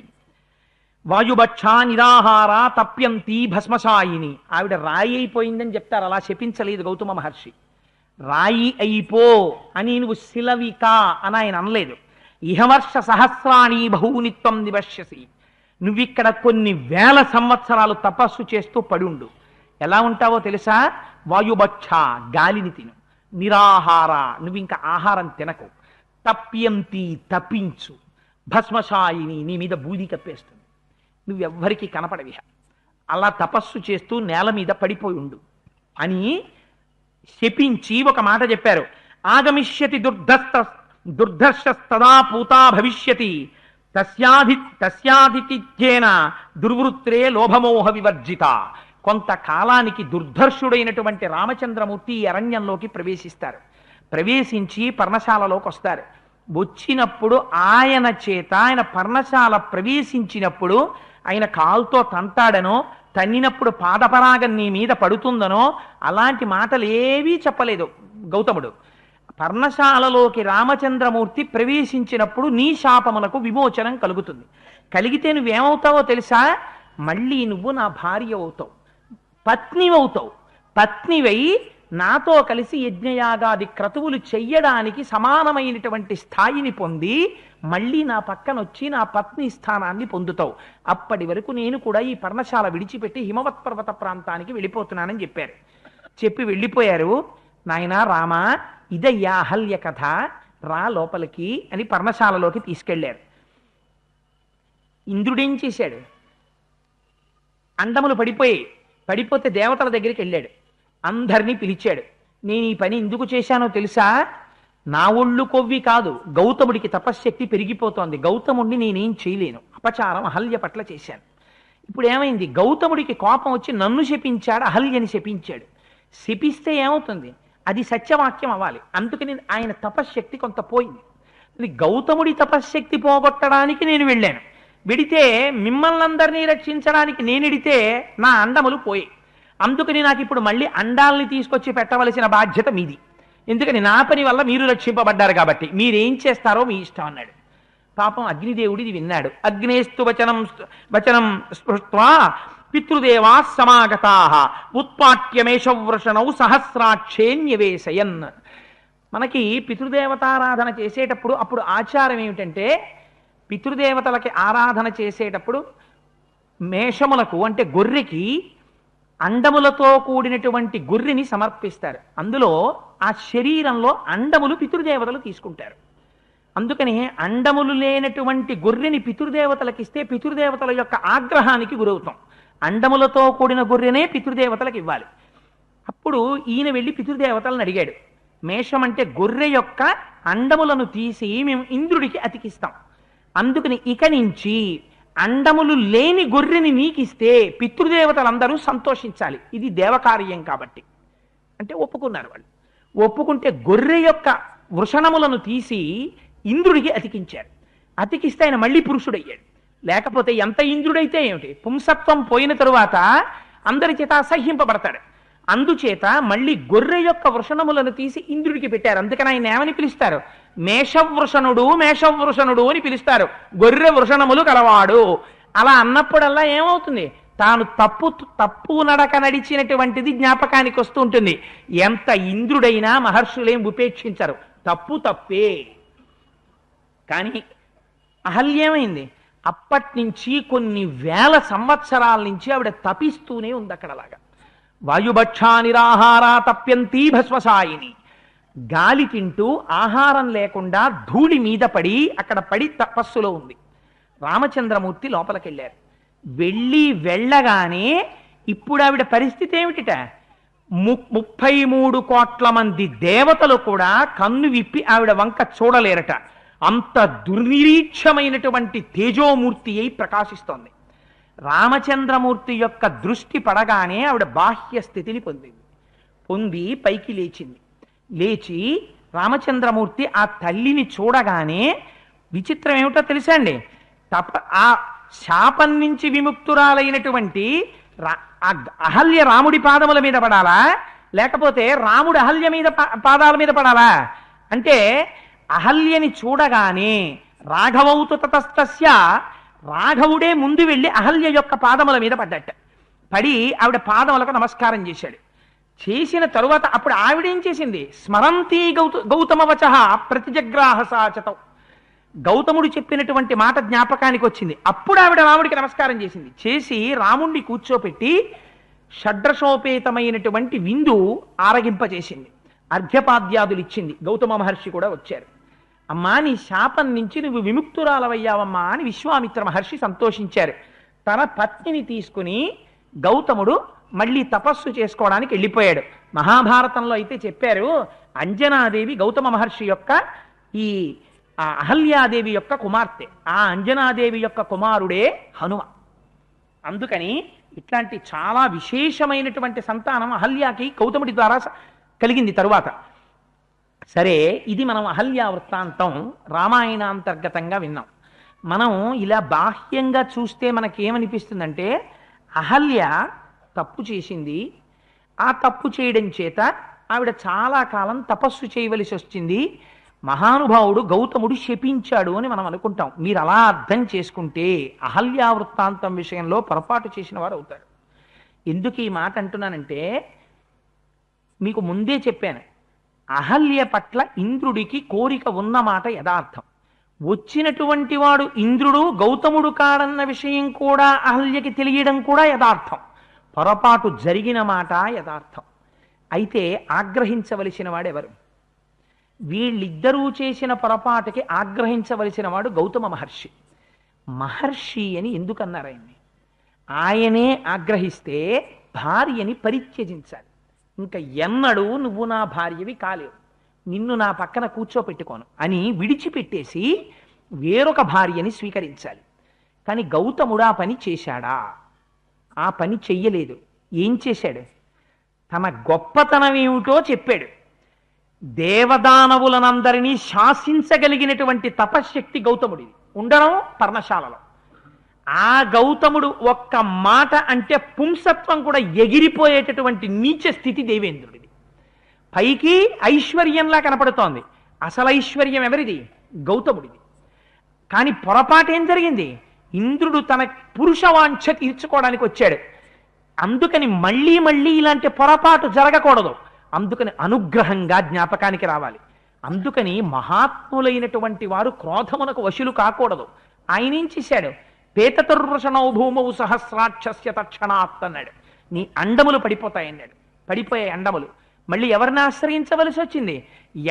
వాయుభక్షా నిరాహార తప్యంతి భస్మశాయిని. ఆవిడ రాయి అయిపోయిందని చెప్తారు, అలా శపించలేదు గౌతమ మహర్షి. రాయి అయిపో అని నువ్వు శిలవిక అని ఆయన అనలేదు. ఇహవర్ష సహస్రాణి బహూనిత్వం నివశ్యసి. నువ్విక్కడ కొన్ని వేల సంవత్సరాలు తపస్సు చేస్తూ పడుండు. ఎలా ఉంటావో తెలుసా? వాయుభక్ష, గాలిని తిను. నిరాహార, నువ్వు ఇంకా ఆహారం తినకు. తప్యంతి, తప్పించు. భస్మశాయిని, నీ మీద బూది కప్పేస్తుంది, నువ్వెవ్వరికీ కనపడవిహ. అలా తపస్సు చేస్తూ నేల మీద పడిపోయి ఉండు అని శపించి ఒక మాట చెప్పారు. ఆగమిష్యతి దుర్ధర్షస్తదా పూతా భవిష్యతి తస్యాధితిథ్యేన దుర్వృత్రే లోభమోహ వివర్జిత. కొంతకాలానికి దుర్ధర్షుడైనటువంటి రామచంద్రమూర్తి ఈ అరణ్యంలోకి ప్రవేశిస్తారు. ప్రవేశించి పర్ణశాలలోకి వస్తారు. వచ్చినప్పుడు ఆయన చేత, ఆయన పర్ణశాల ప్రవేశించినప్పుడు ఆయన కాలుతో తంతాడనో, తన్నినప్పుడు పాదపరాగం నీ మీద పడుతుందనో అలాంటి మాటలు ఏవీ చెప్పలేదు గౌతముడు. పర్ణశాలలోకి రామచంద్రమూర్తి ప్రవేశించినప్పుడు నీ శాపమునకు విమోచనం కలుగుతుంది. కలిగితే నువ్వేమవుతావో తెలుసా? మళ్ళీ నువ్వు నా భార్య అవుతావు, పత్నివవుతావు. పత్నివై నాతో కలిసి యజ్ఞయాగాది క్రతువులు చెయ్యడానికి సమానమైనటువంటి స్థాయిని పొంది మళ్ళీ నా పక్కనొచ్చి నా పత్ని స్థానాన్ని పొందుతావు. అప్పటి వరకు నేను కూడా ఈ పర్ణశాల విడిచిపెట్టి హిమవత్ పర్వత ప్రాంతానికి వెళ్ళిపోతున్నానని చెప్పారు. చెప్పి వెళ్ళిపోయారు. నాయనా రామ, ఇదయ్యా అహల్య కథ, రా లోపలికి అని పర్ణశాలలోకి తీసుకెళ్లారు. ఇంద్రుడేం చేశాడు? అండములు పడిపోతే దేవతల దగ్గరికి వెళ్ళాడు. అందరినీ పిలిచాడు. నేను ఈ పని ఎందుకు చేశానో తెలుసా? నా ఒళ్ళు కొవ్వి కాదు, గౌతముడికి తపశ్శక్తి పెరిగిపోతోంది. గౌతముడిని నేనేం చేయలేను, అపచారం అహల్య పట్ల చేశాను. ఇప్పుడు ఏమైంది? గౌతముడికి కోపం వచ్చి నన్ను శపించాడు, అహల్యని శపించాడు. శపిస్తే ఏమవుతుంది? అది సత్యవాక్యం అవ్వాలి. అందుకని ఆయన తపశ్శక్తి కొంత పోయింది. గౌతముడి తపశ్శక్తి పోగొట్టడానికి నేను వెళ్ళాను. విడితే మిమ్మల్ని అందరినీ రక్షించడానికి నేనిడితే నా అండములు పోయి. అందుకని నాకు ఇప్పుడు మళ్ళీ అండాల్ని తీసుకొచ్చి పెట్టవలసిన బాధ్యత మీది. ఎందుకని నా పని వల్ల మీరు రక్షింపబడ్డారు కాబట్టి మీరేం చేస్తారో మీ ఇష్టం అన్నాడు. పాపం అగ్నిదేవుడిది విన్నాడు. అగ్నేస్తు వచనం స్పృష్ట్వా పితృదేవా సమాగతా ఉత్పాట్యమేషవృషణౌ సహస్రాక్షేణ్యవేశయన్. మనకి పితృదేవతారాధన చేసేటప్పుడు అప్పుడు ఆచారం ఏమిటంటే పితృదేవతలకి ఆరాధన చేసేటప్పుడు మేషములకు అంటే గొర్రెకి అండములతో కూడినటువంటి గొర్రెని సమర్పిస్తారు. అందులో ఆ శరీరంలో అండములు పితృదేవతలు తీసుకుంటారు. అందుకని అండములు లేనటువంటి గొర్రెని పితృదేవతలకు ఇస్తే పితృదేవతల యొక్క ఆగ్రహానికి గురవుతాం. అండములతో కూడిన గొర్రెనే పితృదేవతలకు ఇవ్వాలి. అప్పుడు ఈయన వెళ్ళి పితృదేవతలను అడిగాడు, మేషం అంటే గొర్రె యొక్క అండములను తీసి మేము ఇంద్రుడికి అతికిస్తాం, అందుకని ఇక నుంచి అండములు లేని గొర్రెని నీకిస్తే పితృదేవతలందరూ సంతోషించాలి, ఇది దేవకార్యం కాబట్టి అంటే ఒప్పుకున్నారు. వాళ్ళు ఒప్పుకుంటే గొర్రె యొక్క వృషణములను తీసి ఇంద్రుడికి అతికించారు. అతికిస్తే ఆయన మళ్ళీ పురుషుడయ్యాడు. లేకపోతే ఎంత ఇంద్రుడైతే ఏమిటి, పుంసత్వం పోయిన తరువాత అందరి చేత అసహ్యింపబడతాడు. అందుచేత మళ్ళీ గొర్రె యొక్క వృషణములను తీసి ఇంద్రుడికి పెట్టారు. అందుకని ఆయన ఏమని పిలుస్తారు, మేషవృషణుడు మేషవృషణుడు అని పిలుస్తారు, గొర్రె వృషణములు కలవాడు. అలా అన్నప్పుడల్లా ఏమవుతుంది, తాను తప్పు నడక నడిచినటువంటిది జ్ఞాపకానికి వస్తూ ఉంటుంది. ఎంత ఇంద్రుడైనా మహర్షులేం ఉపేక్షించరు, తప్పు తప్పే. కానీ అహల్యేమైంది, అప్పటి నుంచి కొన్ని వేల సంవత్సరాల నుంచి ఆవిడ తపిస్తూనే ఉంది అక్కడలాగా. వాయుభక్షా నిరాహార తప్యంతి భస్వసాయిని, గాలి తింటూ ఆహారం లేకుండా ధూళి మీద పడి అక్కడ పడి తపస్సులో ఉంది. రామచంద్రమూర్తి లోపలికెళ్ళారు. వెళ్ళగానే ఇప్పుడు ఆవిడ పరిస్థితి ఏమిటిట, 33 కోట్ల మంది దేవతలు కూడా కన్ను విప్పి ఆవిడ వంక చూడలేరట. అంత దుర్నిరీక్షమైనటువంటి తేజోమూర్తి అయి ప్రకాశిస్తోంది. రామచంద్రమూర్తి యొక్క దృష్టి పడగానే ఆవిడ బాహ్య స్థితిని పొంది పైకి లేచింది. లేచి రామచంద్రమూర్తి ఆ తల్లిని చూడగానే విచిత్రం ఏమిటో తెలుసా అండి, ఆ శాపం నుంచి విముక్తురాలైనటువంటి అహల్య రాముడి పాదముల మీద పడాలా, లేకపోతే రాముడు అహల్య మీద పాదాల మీద పడాలా అంటే, అహల్యని చూడగానే రాఘవౌతు తతస్తస్య, రాఘవుడే ముందు వెళ్ళి అహల్య యొక్క పాదముల మీద పడ్డట. పడి ఆవిడ పాదములకు నమస్కారం చేశాడు. చేసిన తరువాత అప్పుడు ఆవిడేం చేసింది, స్మరంతి గౌతమవచ ప్రతిజగ్రాహ సాచతం, గౌతముడు చెప్పినటువంటి మాట జ్ఞాపకానికి వచ్చింది. అప్పుడు ఆవిడ రాముడికి నమస్కారం చేసింది. చేసి రాముణ్ణి కూర్చోపెట్టి షడ్రసోపేతమైనటువంటి విందు ఆరగింపచేసింది. అర్ఘ్యపాద్యాదులు ఇచ్చింది. గౌతమ మహర్షి కూడా వచ్చారు. అమ్మా, నీ శాపం నుంచి నువ్వు విముక్తురాలవయ్యావమ్మా అని విశ్వామిత్ర మహర్షి సంతోషించారు. తన పత్నిని తీసుకుని గౌతముడు మళ్ళీ తపస్సు చేసుకోవడానికి వెళ్ళిపోయాడు. మహాభారతంలో అయితే చెప్పారు, అంజనాదేవి గౌతమ మహర్షి యొక్క ఈ అహల్యాదేవి యొక్క కుమార్తె, ఆ అంజనాదేవి యొక్క కుమారుడే హనుమ. అందుకని ఇట్లాంటి చాలా విశేషమైనటువంటి సంతానం అహల్యాకి గౌతముడి ద్వారా కలిగింది తరువాత. సరే, ఇది మనం అహల్యా వృత్తాంతం రామాయణాంతర్గతంగా విన్నాం. మనం ఇలా బాహ్యంగా చూస్తే మనకేమనిపిస్తుందంటే, అహల్య తప్పు చేసింది, ఆ తప్పు చేయడం చేత ఆవిడ చాలా కాలం తపస్సు చేయవలసి వచ్చింది, మహానుభావుడు గౌతముడు శపించాడు అని మనం అనుకుంటాం. మీరు అలా అర్థం చేసుకుంటే అహల్యా వృత్తాంతం విషయంలో పొరపాటు చేసిన వారు అవుతారు. ఎందుకు ఈ మాట అంటున్నానంటే, మీకు ముందే చెప్పాను, అహల్య పట్ల ఇంద్రుడికి కోరిక ఉన్నమాట యథార్థం. వచ్చినటువంటి వాడు ఇంద్రుడు గౌతముడు కాడన్న విషయం కూడా అహల్యకి తెలియడం కూడా యథార్థం. పొరపాటు జరిగిన మాట యథార్థం. అయితే ఆగ్రహించవలసిన వాడెవరు? వీళ్ళిద్దరూ చేసిన పొరపాటుకి ఆగ్రహించవలసిన వాడు గౌతమ మహర్షి. మహర్షి అని ఎందుకన్నారు ఆయన్ని? ఆయనే ఆగ్రహిస్తే భార్యని పరిత్యజించాలి. ఇంకా ఎన్నడూ నువ్వు నా భార్యవి కాలేవు, నిన్ను నా పక్కన కూర్చోపెట్టుకోను అని విడిచిపెట్టేసి వేరొక భార్యని స్వీకరించాలి. కానీ గౌతముడు ఆ పని చేశాడా? ఆ పని చెయ్యలేదు. ఏం చేశాడు? తన గొప్పతనం ఏమిటో చెప్పాడు. దేవదానవులనందరినీ శాసించగలిగినటువంటి తపశ్శక్తి గౌతముడిది ఉండడం పర్ణశాలలో. ఆ గౌతముడు ఒక్క మాట అంటే పుంసత్వం కూడా ఎగిరిపోయేటటువంటి నీచ స్థితి దేవేంద్రుడిది. పైకి ఐశ్వర్యంలా కనపడుతోంది, అసలు ఐశ్వర్యం ఎవరిది? గౌతముడిది. కానీ పొరపాటు ఏం జరిగింది? ఇంద్రుడు తన పురుషవాంఛ తీర్చుకోవడానికి వచ్చాడు. అందుకని మళ్ళీ మళ్ళీ ఇలాంటి పొరపాటు జరగకూడదు. అందుకని అనుగ్రహంగా జ్ఞాపకానికి రావాలి. అందుకని మహాత్ములైనటువంటి వారు క్రోధమునకు వశులు కాకూడదు. ఆయన ఏం చేశాడు? పేతతుర్వృషణౌ భూమౌ సహస్రాక్షస్య తక్షణాత్ అన్నాడు. నీ అండములు పడిపోతాయన్నాడు. పడిపోయే అండములు. మళ్ళీ ఎవరిని ఆశ్రయించవలసి వచ్చింది?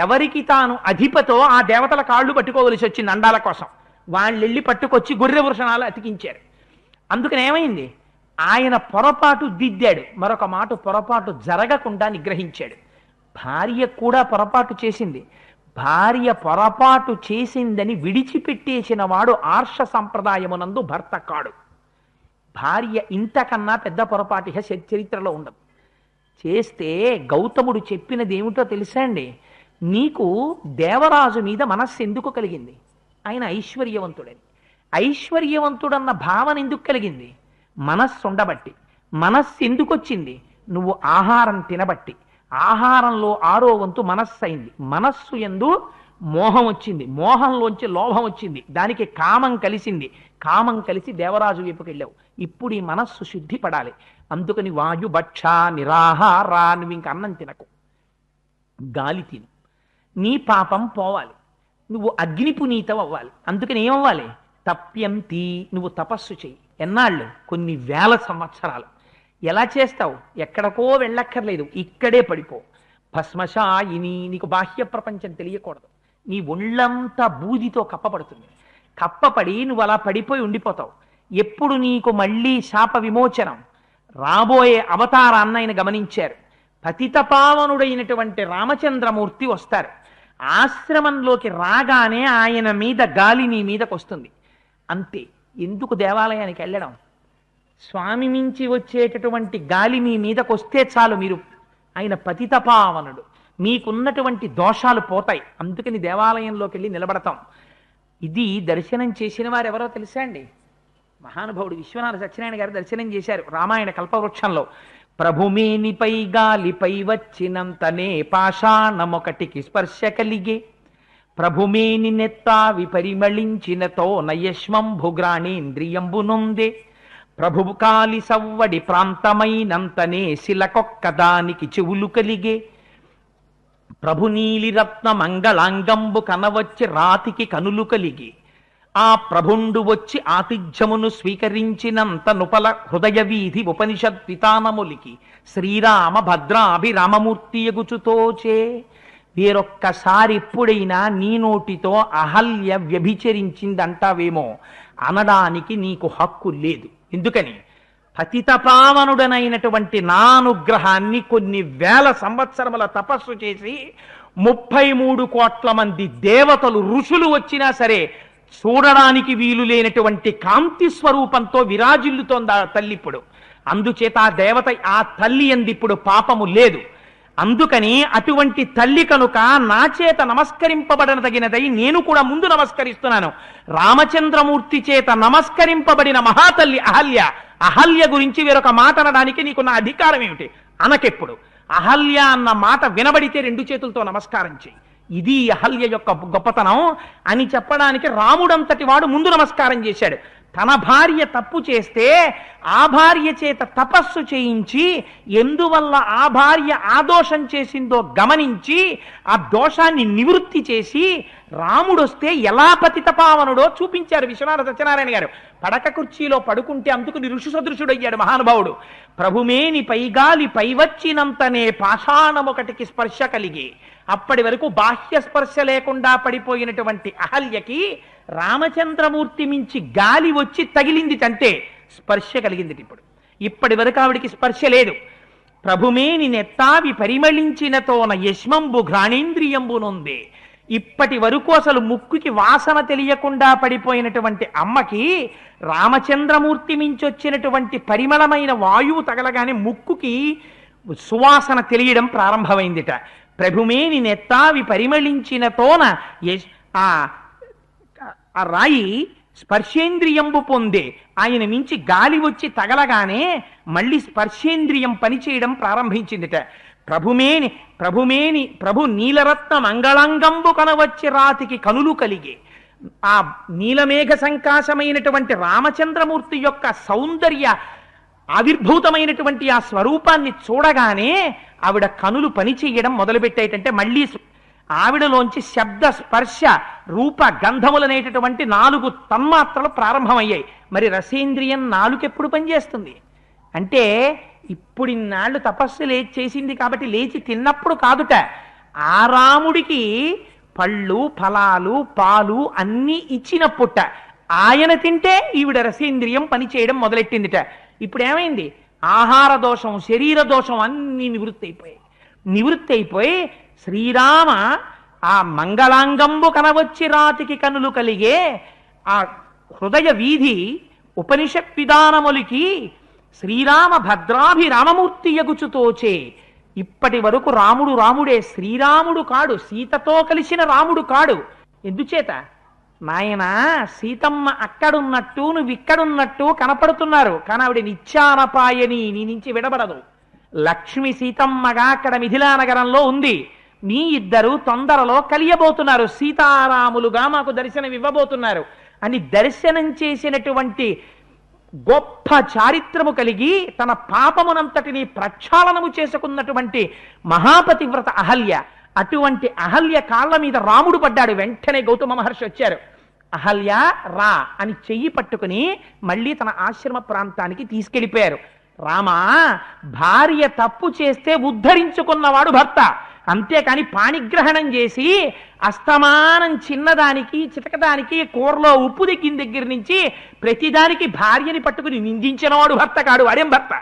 ఎవరికి తాను అధిపతో ఆ దేవతల కాళ్ళు పట్టుకోవలసి వచ్చింది అండాల కోసం. వాళ్ళెళ్ళి పట్టుకొచ్చి గొర్రె వృషణాలు అతికించారు. అందుకని ఏమైంది? ఆయన పొరపాటు దిద్దాడు, మరొక మాట పొరపాటు జరగకుండా నిగ్రహించాడు. భార్య కూడా పొరపాటు చేసింది. భార్య పొరపాటు చేసిందని విడిచిపెట్టేసిన వాడు ఆర్ష సంప్రదాయమునందు భర్త కాడు. భార్య ఇంతకన్నా పెద్ద పొరపాటు చరిత్రలో ఉండదు. చేస్తే గౌతముడు చెప్పినది ఏమిటో తెలుసా అండి? నీకు దేవరాజు మీద మనస్సు ఎందుకు కలిగింది? ఆయన ఐశ్వర్యవంతుడని. ఐశ్వర్యవంతుడన్న భావన ఎందుకు కలిగింది? మనస్సు ఉండబట్టి. మనస్సు ఎందుకు వచ్చింది? నువ్వు ఆహారం తినబట్టి. ఆహారంలో 6వ వంతు మనస్సు అయింది. మనస్సు యందు మోహం వచ్చింది. మోహంలోంచి లోభం వచ్చింది. దానికి కామం కలిసింది. కామం కలిసి దేవరాజు వైపుకి వెళ్ళావు. ఇప్పుడు ఈ మనస్సు శుద్ధి పడాలి. అందుకని వాయుభక్ష నిరాహార, నువ్వు ఇంక అన్నం తినకు, గాలి తిను. నీ పాపం పోవాలి. నువ్వు అగ్ని పునీతం అవ్వాలి. అందుకని ఏమవ్వాలి? తప్యంతి, నువ్వు తపస్సు చెయ్యి. ఎన్నాళ్ళు? కొన్ని వేల సంవత్సరాలు. ఎలా చేస్తావు? ఎక్కడికో వెళ్ళక్కర్లేదు, ఇక్కడే పడిపో. భస్మశాయిని, నీకు బాహ్య ప్రపంచం తెలియకూడదు. నీ ఒళ్ళంతా బూదితో కప్పబడుతుంది. కప్పపడి నువ్వు అలా పడిపోయి ఉండిపోతావు. ఎప్పుడు నీకు మళ్ళీ శాప విమోచనం? రాబోయే అవతారాన్ని ఆయన గమనించారు. పతితపావనుడైనటువంటి రామచంద్రమూర్తి వస్తారు. ఆశ్రమంలోకి రాగానే ఆయన మీద గాలి నీ మీదకి వస్తుంది. అంతే. ఎందుకు దేవాలయానికి వెళ్ళడం? స్వామి మించి వచ్చేటటువంటి గాలి మీ మీదకు వస్తే చాలు. మీరు ఆయన పతితపావనుడు, మీకున్నటువంటి దోషాలు పోతాయి. అందుకని దేవాలయంలోకి వెళ్ళి నిలబడతాం. ఇది దర్శనం చేసిన వారు ఎవరో తెలుసా అండి? మహానుభావుడు విశ్వనాథ సత్యనారాయణ గారు దర్శనం చేశారు రామాయణ కల్పవృక్షంలో. ప్రభుమేనిపై గాలిపై వచ్చినంతనే పాషాణమొకటికి స్పర్శ కలిగే, ప్రభుమేని నెత్తావి పరిమళించినతో నయశ్వంభుగ్రాణేంద్రియంబునొందే, ప్రభువు కాలి సవ్వడి ప్రాంతమైనంతనే శిలకొక్కదానికి చెవులు కలిగే, ప్రభు నీలి రత్న మంగళాంగంబు కనవచ్చి రాతికి కనులు కలిగి, ఆ ప్రభుండు వచ్చి ఆతిథ్యమును స్వీకరించినంత నుపల హృదయ వీధి ఉపనిషద్వితానములికి శ్రీరామ భద్రాభిరామమూర్తి ఎగుచుతోచే. వేరొక్కసారి ఎప్పుడైనా నీ నోటితో అహల్య వ్యభిచరించిందంటావేమో అనడానికి నీకు హక్కు లేదు. ఎందుకని? పతితపావనుడనైనటువంటి నా అనుగ్రహాన్ని కొన్ని వేల సంవత్సరముల తపస్సు చేసి 33 కోట్ల మంది దేవతలు ఋషులు వచ్చినా సరే చూడడానికి వీలు లేనటువంటి కాంతి స్వరూపంతో విరాజిల్లుతోంది ఆ తల్లి ఇప్పుడు. అందుచేత ఆ దేవత, ఆ తల్లి యందు ఇప్పుడు పాపము లేదు. అందుకని అటువంటి తల్లి కనుక నా చేత నమస్కరింపబడనదగినదై నేను కూడా ముందు నమస్కరిస్తున్నాను. రామచంద్రమూర్తి చేత నమస్కరింపబడిన మహాతల్లి అహల్య. అహల్య గురించి వేరొక మాట అనడానికి నీకున్న అధికారం ఏమిటి? అనకెప్పుడు అహల్య అన్న మాట వినబడితే 2 చేతులతో నమస్కారం చేయి. ఇది అహల్య యొక్క గొప్పతనం అని చెప్పడానికి రాముడంతటి వాడు ముందు నమస్కారం చేశాడు. తన భార్య తప్పు చేస్తే ఆ భార్య చేత తపస్సు చేయించి ఎందువల్ల ఆ భార్య ఆ దోషం చేసిందో గమనించి ఆ దోషాన్ని నివృత్తి చేసి రాముడొస్తే ఎలా పతితపావనుడో చూపించారు విశ్వనాథ సత్యనారాయణ గారు. పడక కుర్చీలో పడుకుంటే అందుకుని ఋషి సదృశుడయ్యాడు మహానుభావుడు. ప్రభుమేని పైగాలి పైవచ్చినంతనే పాషాణమొకటికి స్పర్శ కలిగి. అప్పటి వరకు బాహ్య స్పర్శ లేకుండా పడిపోయినటువంటి అహల్యకి రామచంద్రమూర్తి మించి గాలి వచ్చి తగిలింది తంటే స్పర్శ కలిగింది. ఇప్పటి వరకు ఆవిడికి స్పర్శ లేదు. ప్రభుమేని నెత్తావి పరిమళించినతోన యశ్మంబు ఘ్రాణేంద్రియంబునుందే. ఇప్పటి వరకు అసలు ముక్కుకి వాసన తెలియకుండా పడిపోయినటువంటి అమ్మకి రామచంద్రమూర్తి మించి వచ్చినటువంటి పరిమళమైన వాయువు తగలగానే ముక్కుకి సువాసన తెలియడం ప్రారంభమైందిట. ప్రభుమేని నెత్తావి పరిమళించినతోన ఆ రాయి స్పర్శేంద్రియంబు పొందే. ఆయన మించి గాలి వచ్చి తగలగానే మళ్ళీ స్పర్శేంద్రియం పనిచేయడం ప్రారంభించిందిట. ప్రభు నీలరత్న మంగళాంగంబు కనవచ్చి రాతికి కనులు కలిగే. ఆ నీలమేఘ సంకాశమైనటువంటి రామచంద్రమూర్తి యొక్క సౌందర్య ఆవిర్భూతమైనటువంటి ఆ స్వరూపాన్ని చూడగానే ఆవిడ కనులు పనిచేయడం మొదలుపెట్టాయిటంటే మళ్ళీ ఆవిడలోంచి శబ్ద స్పర్శ రూప గంధములనేటటువంటి 4 తన్మాత్రలు ప్రారంభమయ్యాయి. మరి రసేంద్రియం నాలుకెప్పుడు పనిచేస్తుంది అంటే ఇప్పుడు ఇన్నాళ్ళు తపస్సు చేసింది కాబట్టి లేచి తిన్నప్పుడు కాదుట. ఆ రాముడికి పళ్ళు ఫలాలు పాలు అన్నీ ఇచ్చినప్పుట ఆయన తింటే ఈవిడ రసేంద్రియం పనిచేయడం మొదలెట్టిందిట. ఇప్పుడు ఏమైంది? ఆహార దోషం శరీర దోషం అన్నీ నివృత్తి అయిపోయి శ్రీరామ ఆ మంగళాంగంబు కనవచ్చి రాతికి కనులు కలిగే ఆ హృదయ వీధి ఉపనిషత్ విధానములికి శ్రీరామ భద్రాభిరామమూర్తి యగుచుతోచే. ఇప్పటి వరకు రాముడు రాముడే, శ్రీరాముడు కాడు, సీతతో కలిసిన రాముడు కాడు. ఎందుచేత? నాయన సీతమ్మ అక్కడున్నట్టు నువ్వు ఇక్కడున్నట్టు కనపడుతున్నారు, కానీ ఆవిడ నిత్యానపాయని నీ నుంచి విడబడదు. లక్ష్మి సీతమ్మగా అక్కడ మిథిలా నగరంలో ఉంది. మీ ఇద్దరు తొందరలో కలియబోతున్నారు, సీతారాములుగా మాకు దర్శనం ఇవ్వబోతున్నారు అని దర్శనం చేసినటువంటి గొప్ప చారిత్రము కలిగి తన పాపమునంతటిని ప్రక్షాళనము చేసుకున్నటువంటి మహాపతివ్రత అహల్య. అటువంటి అహల్య కాళ్ళ మీద రాముడు పడ్డాడు. వెంటనే గౌతమ మహర్షి వచ్చారు. అహల్య రా అని చెయ్యి పట్టుకుని మళ్ళీ తన ఆశ్రమ ప్రాంతానికి తీసుకెళ్ళిపోయారు. రామా, భార్య తప్పు చేస్తే ఉద్ధరించుకున్నవాడు భర్త, అంతేకాని పాణిగ్రహణం చేసి అస్తమానం చిన్నదానికి చితకదానికి కూరలో ఉప్పు దిగ్గిన దగ్గర నుంచి ప్రతిదానికి భార్యని పట్టుకుని నిందించినవాడు భర్త కాడు. వాడేం భర్త?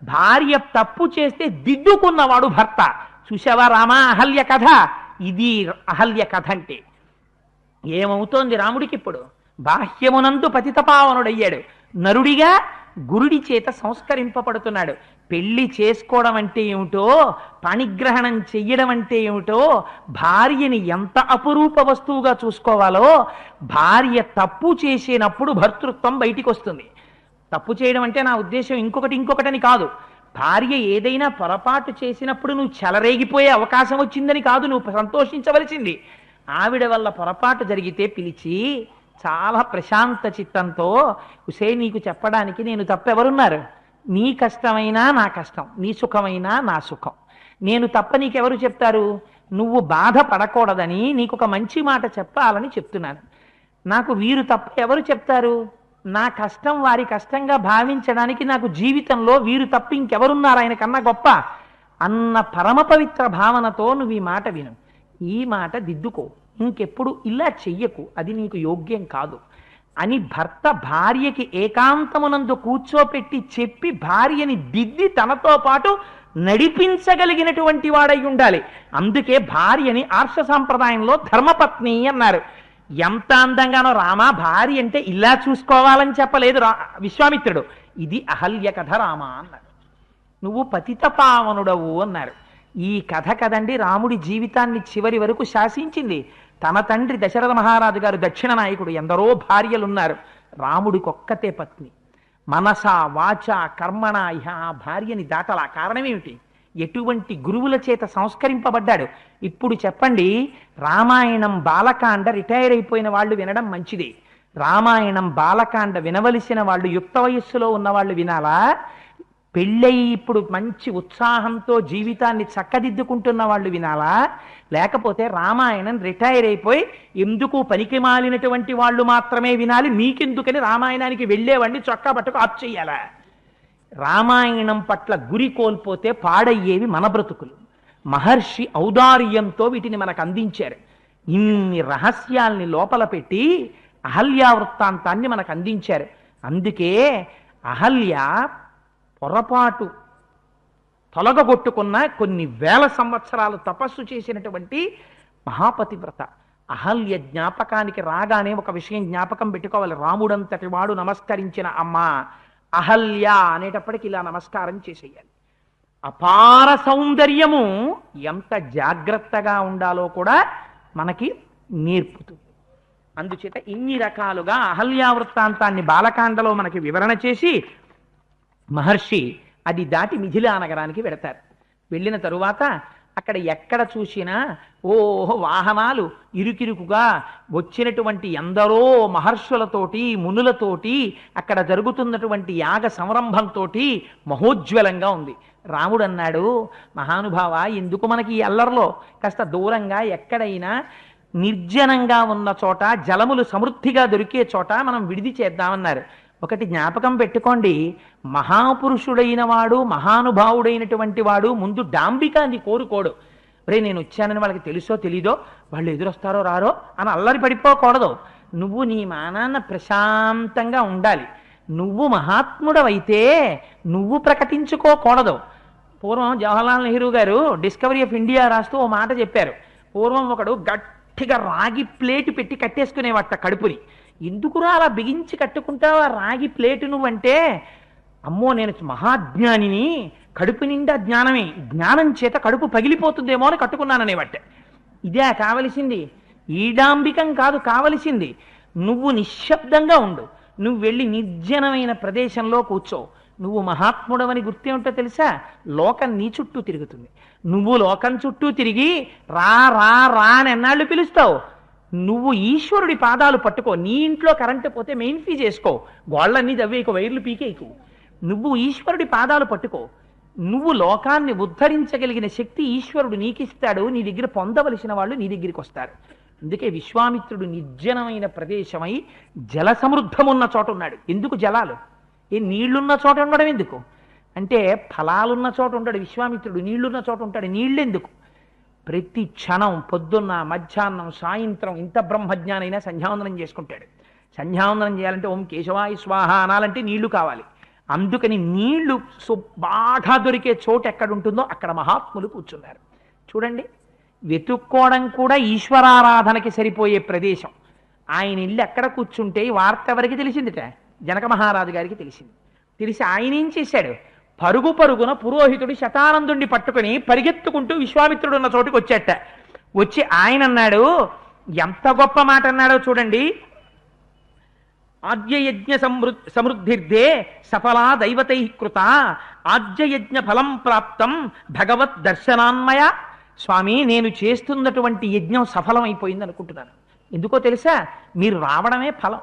భార్య తప్పు చేస్తే దిద్దుకున్నవాడు భర్త. చూసావా రామా అహల్య కథ? ఇది అహల్య కథ అంటే. ఏమవుతోంది రాముడికి ఇప్పుడు? బాహ్యమునందు పతితపావనుడయ్యాడు, నరుడిగా గురుడి చేత సంస్కరింపబడుతున్నాడు. పెళ్లి చేసుకోవడం అంటే ఏమిటో, పాణిగ్రహణం చెయ్యడం అంటే ఏమిటో, భార్యని ఎంత అపురూప వస్తువుగా చూసుకోవాలో, భార్య తప్పు చేసినప్పుడు భర్తృత్వం బయటికి వస్తుంది. తప్పు చేయడం అంటే నా ఉద్దేశం ఇంకొకటని కాదు. భార్య ఏదైనా పొరపాటు చేసినప్పుడు నువ్వు చెలరేగిపోయే అవకాశం వచ్చిందని కాదు నువ్వు సంతోషించవలసింది. ఆవిడ వల్ల పొరపాటు జరిగితే పిలిచి చాలా ప్రశాంత చిత్తంతో, ఉసే నీకు చెప్పడానికి నేను తప్పెవరున్నారు? నీ కష్టమైనా నా కష్టం, నీ సుఖమైనా నా సుఖం. నేను తప్ప నీకెవరు చెప్తారు? నువ్వు బాధపడకూడదని నీకు ఒక మంచి మాట చెప్పాలని చెప్తున్నాను. నాకు వీరు తప్ప ఎవరు చెప్తారు? నా కష్టం వారి కష్టంగా భావించడానికి నాకు జీవితంలో వీరు తప్ప ఇంకెవరున్నారు ఆయన కన్నా గొప్ప అన్న పరమ పవిత్ర భావనతో నువ్వు ఈ మాట విను. ఈ మాట దిద్దుకో, ఇంకెప్పుడు ఇలా చెయ్యకు, అది నీకు యోగ్యం కాదు అని భర్త భార్యకి ఏకాంతమునందు కూర్చోపెట్టి చెప్పి భార్యని దిద్ది తనతో పాటు నడిపించగలిగినటువంటి వాడై ఉండాలి. అందుకే భార్యని ఆర్ష సాంప్రదాయంలో ధర్మపత్ని అన్నారు. ఎంత అందంగానో రామ, భార్య అంటే ఇలా చూసుకోవాలని చెప్పలేదు విశ్వామిత్రుడు. ఇది అహల్య కథ రామ అన్నారు. నువ్వు పతితపావనుడవు అన్నారు. ఈ కథ కదండి రాముడి జీవితాన్ని చివరి వరకు శాసించింది. తన తండ్రి దశరథ మహారాజు గారు దక్షిణ నాయకుడు, ఎందరో భార్యలున్నారు, రాముడికొక్కతే పత్ని. మనస వాచ కర్మణ ఇహ ఆ భార్యని దాటలా. కారణమేమిటి? ఎటువంటి గురువుల చేత సంస్కరింపబడ్డాడు. ఇప్పుడు చెప్పండి, రామాయణం బాలకాండ రిటైర్ అయిపోయిన వాళ్ళు వినడం మంచిది. రామాయణం బాలకాండ వినవలసిన వాళ్ళు యుక్త వయస్సులో ఉన్నవాళ్ళు వినాలా? పెళ్ళయి ఇప్పుడు మంచి ఉత్సాహంతో జీవితాన్ని చక్కదిద్దుకుంటున్న వాళ్ళు వినాలా? లేకపోతే రామాయణం రిటైర్ అయిపోయి ఎందుకు పనికి మాలినటువంటి వాళ్ళు మాత్రమే వినాలి? మీకెందుకని రామాయణానికి వెళ్ళేవాడిని చొక్కా పట్టుకు ఆప్ చెయ్యాలా? రామాయణం పట్ల గురి కోల్పోతే పాడయ్యేవి మన బ్రతుకులు. మహర్షి ఔదార్యంతో వీటిని మనకు అందించారు. ఇన్ని రహస్యాల్ని లోపల పెట్టి అహల్యా వృత్తాంతాన్ని మనకు అందించారు. అందుకే అహల్య పొరపాటు తొలగొట్టుకున్న కొన్ని వేల సంవత్సరాలు తపస్సు చేసినటువంటి మహాపతివ్రత. అహల్య జ్ఞాపకానికి రాగానే ఒక విషయం జ్ఞాపకం పెట్టుకోవాలి. రాముడంతటి వాడు నమస్కరించిన అమ్మ అహల్య అనేటప్పటికి ఇలా నమస్కారం చేసేయాలి. అపార సౌందర్యము ఎంత జాగ్రత్తగా ఉండాలో కూడా మనకి నేర్పుతుంది. అందుచేత ఇన్ని రకాలుగా అహల్యా వృత్తాంతాన్ని బాలకాండలో మనకి వివరణ చేసి మహర్షి అది దాటి మిథిలా నగరానికి వెడతారు. వెళ్ళిన తరువాత అక్కడ ఎక్కడ చూసినా ఓహో వాహనాలు ఇరుకిరుకుగా వచ్చినటువంటి ఎందరో మహర్షులతోటి మునులతోటి అక్కడ జరుగుతున్నటువంటి యాగ సంరంభంతో మహోజ్వలంగా ఉంది. రాముడు అన్నాడు, మహానుభావ, ఎందుకు మనకి ఈ అల్లర్లో, కాస్త దూరంగా ఎక్కడైనా నిర్జనంగా ఉన్న చోట, జలములు సమృద్ధిగా దొరికే చోట మనం విడిది చేద్దామన్నారు. ఒకటి జ్ఞాపకం పెట్టుకోండి, మహాపురుషుడైన వాడు, మహానుభావుడైనటువంటి వాడు ముందు డాంబికాన్ని కోరుకోడు. రే నేను వచ్చానని వాళ్ళకి తెలుసో తెలీదో, వాళ్ళు ఎదురొస్తారో రారో అని అల్లరి పడిపోకూడదు. నువ్వు నీ మానాన్న ప్రశాంతంగా ఉండాలి. నువ్వు మహాత్ముడవైతే నువ్వు ప్రకటించుకోకూడదు. పూర్వం జవహర్లాల్ నెహ్రూ గారు డిస్కవరీ ఆఫ్ ఇండియా రాస్తూ ఓ మాట చెప్పారు. పూర్వం ఒకడు గట్టిగా రాగి ప్లేటు పెట్టి కట్టేసుకునేవాట కడుపుని. ఎందుకురా అలా బిగించి కట్టుకుంటావా రాగి ప్లేటు నువ్వంటే, అమ్మో నేను మహాజ్ఞానిని, కడుపు నిండా జ్ఞానమే, జ్ఞానం చేత కడుపు పగిలిపోతుందేమో అని కట్టుకున్నాననేవట. ఇదే కావలసింది, ఈడాంబికం కాదు కావలసింది. నువ్వు నిశ్శబ్దంగా ఉండు, నువ్వు వెళ్ళి నిర్జనమైన ప్రదేశంలో కూర్చో. నువ్వు మహాత్ముడవని గుర్తేమిటో తెలుసా? లోకం నీ చుట్టూ తిరుగుతుంది. నువ్వు లోకం చుట్టూ తిరిగి రా రా రా అని ఎన్నాళ్ళు పిలుస్తావు? నువ్వు ఈశ్వరుడి పాదాలు పట్టుకో. నీ ఇంట్లో కరెంటు పోతే మెయిన్ ఫీ చేసుకో, గోళ్ళన్నీ దవ్వేకు, వైర్లు పీకేకు. నువ్వు ఈశ్వరుడి పాదాలు పట్టుకో. నువ్వు లోకాన్ని ఉద్ధరించగలిగిన శక్తి ఈశ్వరుడు నీకిస్తాడు. నీ దగ్గర పొందవలసిన వాళ్ళు నీ దగ్గరికి వస్తారు. అందుకే విశ్వామిత్రుడు నిర్జనమైన ప్రదేశమై జల సమృద్ధమున్న చోట ఉన్నాడు. ఎందుకు జలాలు? నీళ్లున్న చోట ఉండడం ఎందుకు అంటే, ఫలాలున్న చోట ఉంటాడు విశ్వామిత్రుడు, నీళ్లున్న చోట ఉంటాడు. నీళ్ళెందుకు? ప్రతి క్షణం పొద్దున్న మధ్యాహ్నం సాయంత్రం ఇంత బ్రహ్మజ్ఞానైనా సంధ్యావందనం చేసుకుంటాడు. సంధ్యావందనం చేయాలంటే ఓం కేశవాయ స్వాహ అనాలంటే నీళ్లు కావాలి. అందుకని నీళ్లు బాగా దొరికే చోటు ఎక్కడుంటుందో అక్కడ మహాత్ములు కూర్చున్నారు. చూడండి, వెతుక్కోవడం కూడా ఈశ్వరారాధనకి సరిపోయే ప్రదేశం. ఆయన ఇల్లు ఎక్కడ కూర్చుంటే ఈ వార్త ఎవరికి తెలిసిందిట? జనక మహారాజు గారికి తెలిసింది. తెలిసి ఆయన ఏం చేశాడు? పరుగు పరుగున పురోహితుడు శతానందుణ్ణి పట్టుకుని పరిగెత్తుకుంటూ విశ్వామిత్రుడు ఉన్న చోటుకి వచ్చేట. వచ్చి ఆయన అన్నాడు, ఎంత గొప్ప మాట అన్నాడో చూడండి. ఆద్యయజ్ఞ సమృద్ధిర్దే సఫలా దైవతై కృత ఆద్యయజ్ఞ ఫలం ప్రాప్తం భగవద్ దర్శనాన్మయ. స్వామి, నేను చేస్తున్నటువంటి యజ్ఞం సఫలమైపోయింది అనుకుంటున్నాను. ఎందుకో తెలుసా? మీరు రావడమే ఫలం.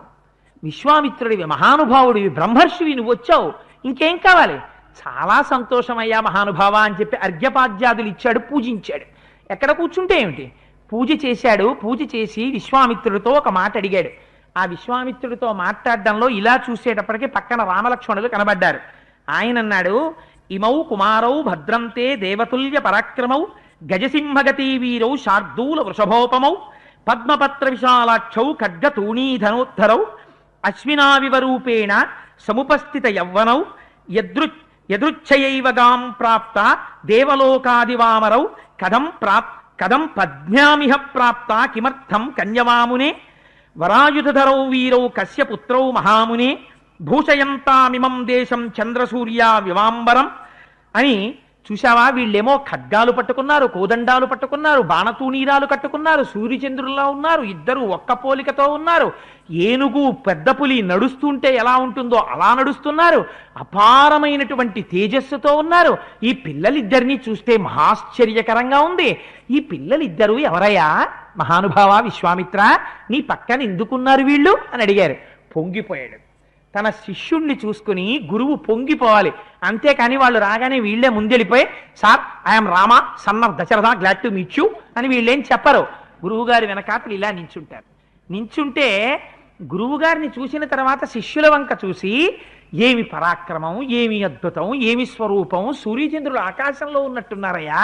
విశ్వామిత్రుడివి, మహానుభావుడివి, బ్రహ్మర్షివి, నువ్వు వచ్చావు, ఇంకేం కావాలి? చాలా సంతోషమయ్యా మహానుభావ అని చెప్పి అర్ఘ్యపాద్యాదులు ఇచ్చాడు, పూజించాడు. ఎక్కడ కూర్చుంటే ఏమిటి? పూజ చేశాడు. పూజ చేసి విశ్వామిత్రుడితో ఒక మాట అడిగాడు. ఆ విశ్వామిత్రుడితో మాట్లాడడంలో ఇలా చూసేటప్పటికీ పక్కన రామలక్ష్మణులు కనబడ్డారు. ఆయన అన్నాడు, ఇమౌ కుమారౌ భద్రంతే దేవతుల్య పరాక్రమౌ గజసింహగతి వీరౌ శార్దూల వృషభోపమౌ పద్మపత్ర విశాలాక్షౌ ఖడ్గతూణీధనోద్ధరౌ అశ్వినావివరూపేణ సముపస్థిత యవ్వనౌ యదృచ్ఛయైవ గాం ప్రాప్త దేవలోకాదివామరౌ కథం పద్మ్యామిహ ప్రాప్త కిమర్థం కన్యవామునే వరాయుధరౌ వీరౌ కస్య పుత్రౌ మహామునే భూషయంతామిమం దేశం చంద్రసూర్య వివాంబరం అని. చూశావా, వీళ్ళేమో ఖడ్గాలు పట్టుకున్నారు, కోదండాలు పట్టుకున్నారు, బాణతూణీరాలు కట్టుకున్నారు, సూర్యచంద్రుల్లా ఉన్నారు, ఇద్దరు ఒక్క పోలికతో ఉన్నారు. ఏనుగు పెద్ద పులి నడుస్తుంటే ఎలా ఉంటుందో అలా నడుస్తున్నారు, అపారమైనటువంటి తేజస్సుతో ఉన్నారు. ఈ పిల్లలిద్దరినీ చూస్తే మహాశ్చర్యకరంగా ఉంది. ఈ పిల్లలిద్దరూ ఎవరయ్యా? మహానుభావ విశ్వామిత్ర, నీ పక్కన ఎందుకున్నారు వీళ్ళు అని అడిగారు. పొంగిపోయాడు. తన శిష్యుణ్ణి చూసుకుని గురువు పొంగిపోవాలి, అంతేకాని వాళ్ళు రాగానే వీళ్ళే ముందెళ్ళిపోయి sir I'm Rama son of Dasaratha glad to meet you అని వీళ్ళేం చెప్పరు. గురువుగారి వెనకాతలు ఇలా నించుంటారు. నించుంటే గురువుగారిని చూసిన తర్వాత శిష్యుల వంక చూసి, ఏమి పరాక్రమం, ఏమి అద్భుతం, ఏమి స్వరూపం, సూర్యచంద్రుడు ఆకాశంలో ఉన్నట్టున్నారయ్యా,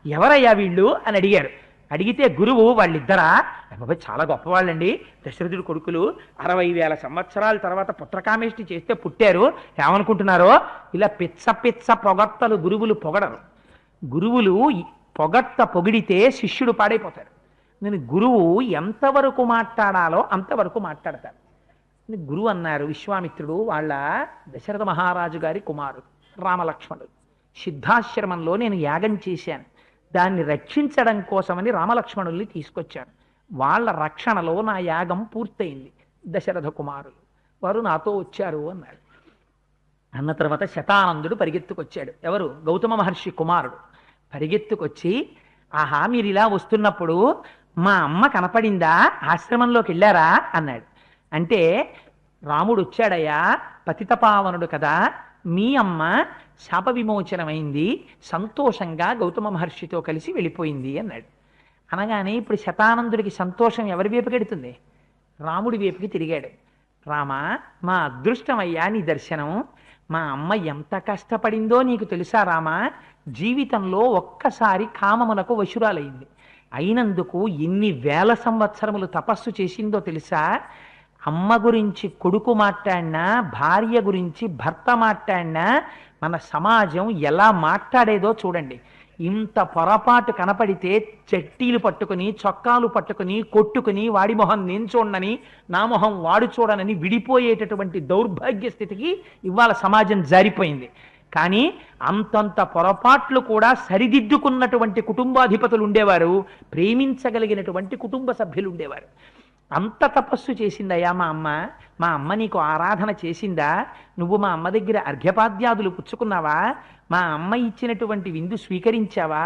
ఎవరయ్యా వీళ్ళు అని అడిగారు. అడిగితే గురువు, వాళ్ళిద్దరా? బాబాయ్ చాలా గొప్పవాళ్ళండి, దశరథుడి కొడుకులు, 60,000 సంవత్సరాల తర్వాత పుత్రకామేష్టి చేస్తే పుట్టారు. ఏమనుకుంటున్నారో? ఇలా పిచ్చ పిచ్చ పొగడ్తలు గురువులు పొగడరు. గురువులు పొగిడితే శిష్యుడు పాడైపోతారు. నేను గురువు ఎంతవరకు మాట్లాడాలో అంతవరకు మాట్లాడతారు. గురువు అన్నారు, విశ్వామిత్రుడు వాళ్ళ దశరథ మహారాజు గారి కుమారుడు రామలక్ష్మణుడు. సిద్ధాశ్రమంలో నేను యాగం చేశాను, దాన్ని రక్షించడం కోసమని రామలక్ష్మణుల్ని తీసుకొచ్చాను. వాళ్ళ రక్షణలో నా యాగం పూర్తయింది. దశరథ కుమారులు వారు నాతో వచ్చారు అన్నాడు. అన్న తర్వాత శతానందుడు పరిగెత్తుకొచ్చాడు. ఎవరు? గౌతమ మహర్షి కుమారుడు. పరిగెత్తుకొచ్చి ఆహా మీరు ఇలా వస్తున్నప్పుడు మా అమ్మ కనపడిందా, ఆశ్రమంలోకి వెళ్ళారా అన్నాడు. అంటే రాముడు వచ్చాడయ్యా, పతితపావనుడు కదా, మీ అమ్మ శాప విమోచనమైంది, సంతోషంగా గౌతమ మహర్షితో కలిసి వెళ్ళిపోయింది అన్నాడు. అనగానే ఇప్పుడు శతానందుడికి సంతోషం ఎవరి వైపుకి ఎడుతుంది? రాముడి వైపుకి తిరిగాడు. రామా, మా అదృష్టమయ్యా నీ దర్శనం. మా అమ్మ ఎంత కష్టపడిందో నీకు తెలుసా రామా? జీవితంలో ఒక్కసారి కామమునకు వశురాలైంది. అయినందుకు ఎన్ని వేల సంవత్సరములు తపస్సు చేసిందో తెలుసా? అమ్మ గురించి కొడుకు మాట్లాడినా, భార్య గురించి భర్త మాట్లాడినా మన సమాజం ఎలా మాట్లాడేదో చూడండి. ఇంత పొరపాటు కనపడితే చెట్టీలు పట్టుకుని, చొక్కాలు పట్టుకుని, కొట్టుకుని, వాడి మొహం నేను చూడనని, నా మొహం వాడు చూడనని విడిపోయేటటువంటి దౌర్భాగ్య స్థితికి ఇవాళ సమాజం జారిపోయింది. కానీ అంతంత పొరపాట్లు కూడా సరిదిద్దుకున్నటువంటి కుటుంబాధిపతులు ఉండేవారు, ప్రేమించగలిగినటువంటి కుటుంబ సభ్యులు ఉండేవారు. అంత తపస్సు చేసిందయ్యా మా అమ్మ. మా అమ్మ నీకు ఆరాధన చేసిందా? నువ్వు మా అమ్మ దగ్గర అర్ఘ్యపాద్యాదులు పుచ్చుకున్నావా? మా అమ్మ ఇచ్చినటువంటి విందు స్వీకరించావా?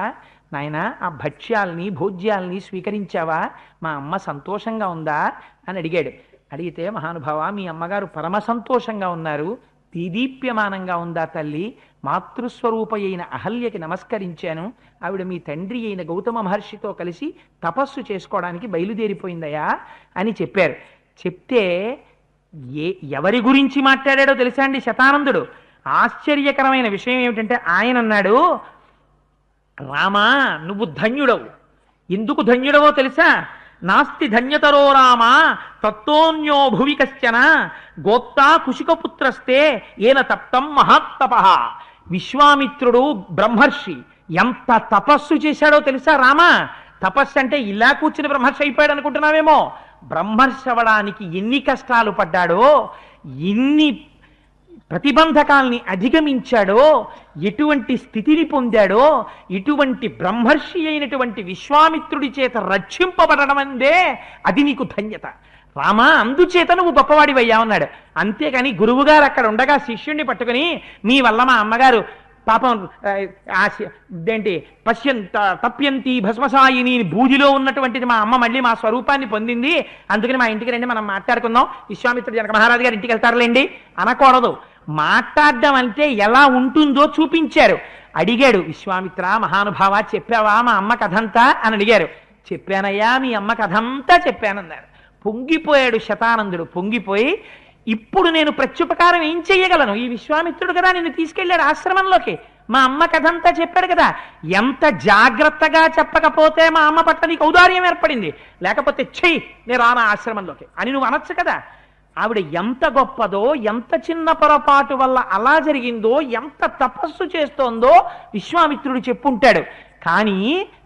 నాయనా, ఆ భక్ష్యాల్ని భోజ్యాల్ని స్వీకరించావా? మా అమ్మ సంతోషంగా ఉందా అని అడిగాడు. అడిగితే, మహానుభావ మీ అమ్మగారు పరమ సంతోషంగా ఉన్నారు, దీదీప్యమానంగా ఉందా తల్లి? మాతృస్వరూప అయిన అహల్యకి నమస్కరించాను, ఆవిడ మీ తండ్రి అయిన గౌతమ మహర్షితో కలిసి తపస్సు చేసుకోవడానికి బయలుదేరిపోయిందయా అని చెప్పారు. చెప్తే ఎవరి గురించి మాట్లాడాడో తెలుసా అండి శతానందుడు? ఆశ్చర్యకరమైన విషయం ఏమిటంటే ఆయన అన్నాడు, రామా నువ్వు ధన్యుడవు. ఎందుకు ధన్యుడవో తెలుసా? నాస్తి ధన్యతరో రామ తత్వోన్యో భువి కశ్చన గోప్తా కుశికపుత్రస్తే ఏన తప్తం మహాత్తప. విశ్వామిత్రుడు బ్రహ్మర్షి ఎంత తపస్సు చేశాడో తెలుసా రామ? తపస్సు అంటే ఇలా కూర్చుని బ్రహ్మర్షి అయిపోయాడు అనుకుంటున్నావేమో. బ్రహ్మర్షి అవ్వడానికి ఎన్ని కష్టాలు పడ్డాడో, ఎన్ని ప్రతిబంధకాల్ని అధిగమించాడో, ఎటువంటి స్థితిని పొందాడో, ఇటువంటి బ్రహ్మర్షి అయినటువంటి విశ్వామిత్రుడి చేత రక్షింపబడడం అందే అది నీకు ధన్యత రామా, అందుచేత నువ్వు గొప్పవాడివయ్యా అన్నాడు. అంతేకాని గురువుగారు అక్కడ ఉండగా శిష్యుణ్ణి పట్టుకుని మీ వల్ల మా అమ్మగారు పాపం ఇదేంటి తప్యంతి భస్మసాయిని బూదిలో ఉన్నటువంటిది మా అమ్మ మళ్ళీ మా స్వరూపాన్ని పొందింది, అందుకని మా ఇంటికి రండి మనం మాట్లాడుకుందాం, విశ్వామిత్రుడు జనక మహారాజు గారి ఇంటికి వెళ్తారులేండి అనకూడదు. మాట్లాడడం అంటే ఎలా ఉంటుందో చూపించారు. అడిగాడు, విశ్వామిత్ర మహానుభావ చెప్పావా మా అమ్మ కథంతా అని అడిగారు. చెప్పానయ్యా మీ అమ్మ కథంతా చెప్పానన్నారు. పొంగిపోయాడు శతానందుడు. పొంగిపోయి, ఇప్పుడు నేను ప్రత్యుపకారం ఏం చెయ్యగలను? ఈ విశ్వామిత్రుడు కదా నిన్ను తీసుకెళ్ళాడు ఆశ్రమంలోకి, మా అమ్మ కథంతా చెప్పాడు కదా, ఎంత జాగ్రత్తగా చెప్పకపోతే మా అమ్మ పట్ల నీకు ఔదార్యం ఏర్పడింది, లేకపోతే చెయ్యి నేను రానా ఆశ్రమంలోకి అని నువ్వు అనొచ్చు కదా. ఆవిడ ఎంత గొప్పదో, ఎంత చిన్న పొరపాటు వల్ల అలా జరిగిందో, ఎంత తపస్సు చేస్తోందో విశ్వామిత్రుడు చెప్పుంటాడు. కానీ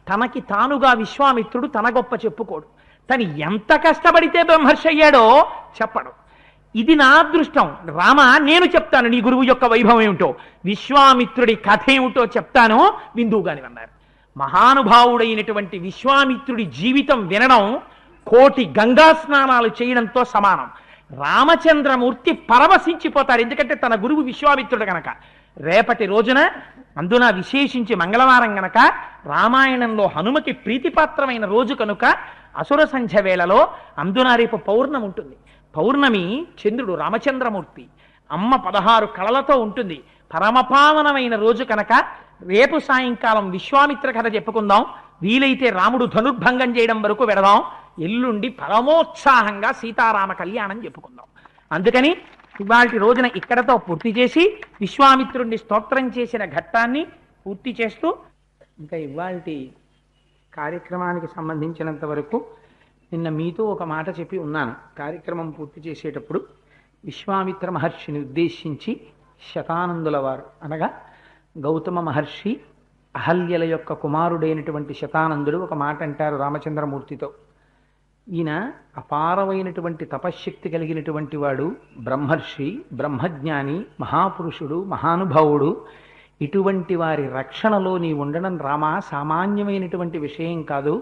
తనకి తానుగా విశ్వామిత్రుడు తన గొప్ప చెప్పుకోడు. తను ఎంత కష్టపడితే బ్రహ్మర్షి అయ్యాడో చెప్పడు. ఇది నా అదృష్టం రామ, నేను చెప్తాను నీ గురువు యొక్క వైభవం ఏమిటో, విశ్వామిత్రుడి కథ ఏమిటో చెప్తాను విందువుగాని అన్నారు. మహానుభావుడైనటువంటి విశ్వామిత్రుడి జీవితం వినడం కోటి గంగా స్నానాలు చేయడంతో సమానం. రామచంద్రమూర్తి పరవశించిపోతాడు, ఎందుకంటే తన గురువు విశ్వామిత్రుడు గనక. రేపటి రోజున అందున విశేషించి మంగళవారం గనక రామాయణంలో హనుమకి ప్రీతిపాత్రమైన రోజు కనుక అసుర సంధ్య వేళలో అందున రేపు పౌర్ణమి ఉంటుంది. పౌర్ణమి చంద్రుడు రామచంద్రమూర్తి, అమ్మ 16 కళలతో ఉంటుంది. పరమపావనమైన రోజు కనుక రేపు సాయంకాలం విశ్వామిత్ర కథ చెప్పుకుందాం. వీలైతే రాముడు ధనుర్భంగం చేయడం వరకు వెడదాం. ఎల్లుండి పరమోత్సాహంగా సీతారామ కళ్యాణం చెప్పుకుందాం. అందుకని ఇవాళ రోజున ఇక్కడతో పూర్తి చేసి విశ్వామిత్రుడిని స్తోత్రం చేసిన ఘట్టాన్ని పూర్తి చేస్తూ, ఇంకా ఇవాళ కార్యక్రమానికి సంబంధించినంత వరకు నిన్న మీతో ఒక మాట చెప్పి ఉన్నాను. కార్యక్రమం పూర్తి చేసేటప్పుడు విశ్వామిత్ర మహర్షిని ఉద్దేశించి శతానందుల వారు అనగా గౌతమ మహర్షి అహల్యల యొక్క కుమారుడైనటువంటి శతానందుడు ఒక మాట అంటారు రామచంద్రమూర్తితో. ఈయన అపారమైనటువంటి తపశ్శక్తి కలిగినటువంటి వాడు, బ్రహ్మర్షి, బ్రహ్మజ్ఞాని, మహాపురుషుడు, మహానుభావుడు. ఇటువంటి వారి రక్షణలో నీ ఉండడం రామా సామాన్యమైనటువంటి విషయం కాదు.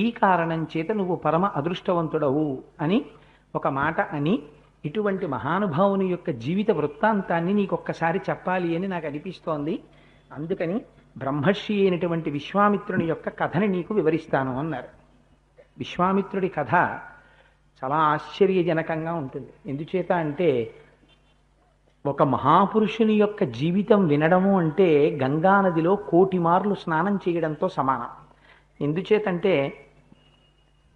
ఈ కారణం చేత నువ్వు పరమ అదృష్టవంతుడవు అని ఒక మాట అని, ఇటువంటి మహానుభావుని యొక్క జీవిత వృత్తాంతాన్ని నీకొక్కసారి చెప్పాలి అని నాకు అనిపిస్తోంది. అందుకని బ్రహ్మర్షి అయినటువంటి విశ్వామిత్రుని యొక్క కథని నీకు వివరిస్తాను అన్నారు. విశ్వామిత్రుడి కథ చాలా ఆశ్చర్యజనకంగా ఉంటుంది. ఎందుచేత అంటే ఒక మహాపురుషుని యొక్క జీవితం వినడము అంటే గంగా నదిలో 1,000,000 మార్లు స్నానం చేయడంతో సమానం. ఎందుచేతంటే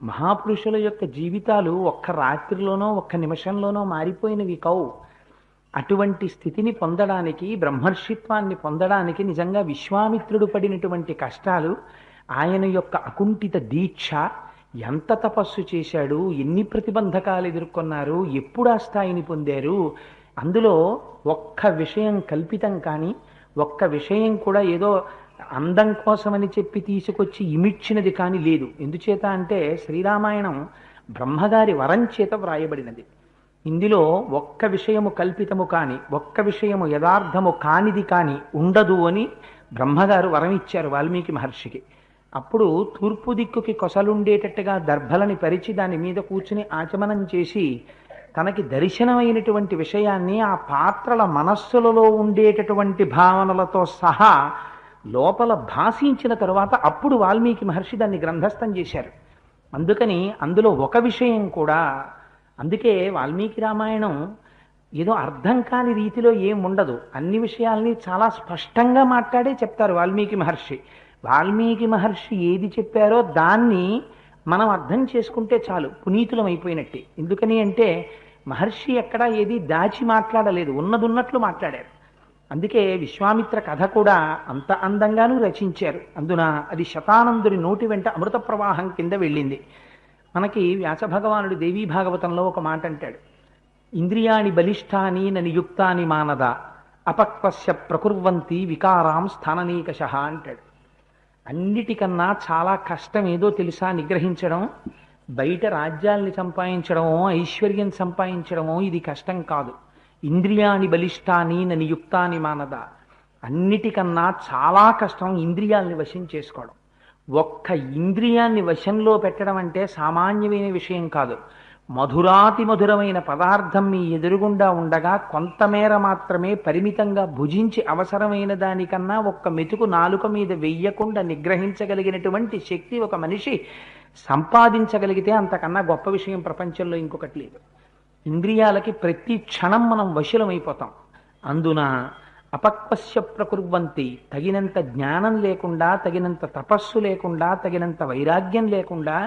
మహాపురుషుల యొక్క జీవితాలు ఒక్క రాత్రిలోనో ఒక్క నిమిషంలోనో మారిపోయినవి కావు. అటువంటి స్థితిని పొందడానికి, బ్రహ్మర్షిత్వాన్ని పొందడానికి నిజంగా విశ్వామిత్రుడు పడినటువంటి కష్టాలు, ఆయన యొక్క అకుంఠిత దీక్ష, ఎంత తపస్సు చేశాడు, ఎన్ని ప్రతిబంధకాలు ఎదుర్కొన్నారు, ఎప్పుడు ఆ స్థాయిని పొందారు, అందులో ఒక్క విషయం కల్పితం కానీ, ఒక్క విషయం కూడా ఏదో అందం కోసమని చెప్పి తీసుకొచ్చి ఇమిడ్చినది కానీ లేదు. ఎందుచేత అంటే శ్రీరామాయణం బ్రహ్మగారి వరం చేత వ్రాయబడినది. ఇందులో ఒక్క విషయము కల్పితము కాని, ఒక్క విషయము యథార్థము కానిది కాని ఉండదు అని బ్రహ్మగారు వరం ఇచ్చారు వాల్మీకి మహర్షికి. అప్పుడు తూర్పు దిక్కుకి కొసలుండేటట్టుగా దర్భలని పరిచి దాని మీద కూర్చుని ఆచమనం చేసి తనకి దర్శనమైనటువంటి విషయాన్ని ఆ పాత్రల మనస్సులలో ఉండేటటువంటి భావనలతో సహా లోపల భాషించిన తరువాత అప్పుడు వాల్మీకి మహర్షి దాన్ని గ్రంథస్థం చేశారు. అందుకని అందులో ఒక విషయం కూడా, అందుకే వాల్మీకి రామాయణం ఏదో అర్థం కాని రీతిలో ఏం ఉండదు. అన్ని విషయాల్ని చాలా స్పష్టంగా మాట్లాడే చెప్తారు వాల్మీకి మహర్షి. వాల్మీకి మహర్షి ఏది చెప్పారో దాన్ని మనం అర్థం చేసుకుంటే చాలు, పునీతులం అయిపోయినట్టే. ఎందుకని అంటే మహర్షి ఎక్కడా ఏది దాచి మాట్లాడలేదు, ఉన్నదున్నట్లు మాట్లాడారు. అందుకే విశ్వామిత్ర కథ కూడా అంత అందంగానూ రచించారు. అందున అది శతానందుడి నోటి వెంట అమృత ప్రవాహం కింద వెళ్ళింది. మనకి వ్యాస భగవానుడు దేవీ భాగవతంలో ఒక మాట అంటాడు, ఇంద్రియాణి బలిష్టాని నియుక్తాని మానద అపక్వస్య ప్రకుర్వంతి వికారాం స్థాననీకష అంటాడు. అన్నిటికన్నా చాలా కష్టం ఏదో తెలుసా నిగ్రహించడం? బయట రాజ్యాల్ని సంపాదించడమో ఐశ్వర్యం సంపాదించడమో ఇది కష్టం కాదు. ఇంద్రియాణి బలిష్టాని నియుక్తాని మానద, అన్నిటికన్నా చాలా కష్టం ఇంద్రియాల్ని వశం చేసుకోవడం. ఒక్క ఇంద్రియాన్ని వశంలో పెట్టడం అంటే సామాన్యమైన విషయం కాదు. మధురాతి మధురమైన పదార్థం మీ ఎదురుగుండా ఉండగా కొంతమేర మాత్రమే పరిమితంగా భుజించి అవసరమైన దానికన్నా ఒక్క మెతుకు నాలుక మీద వెయ్యకుండా నిగ్రహించగలిగినటువంటి శక్తి ఒక మనిషి సంపాదించగలిగితే అంతకన్నా గొప్ప విషయం ప్రపంచంలో ఇంకొకటి లేదు. ఇంద్రియాలకి ప్రతి క్షణం మనం వశులమైపోతాం. అందున అపక్వస్య ప్రకుర్వంతి, తగినంత జ్ఞానం లేకుండా, తగినంత తపస్సు లేకుండా, తగినంత వైరాగ్యం లేకుండా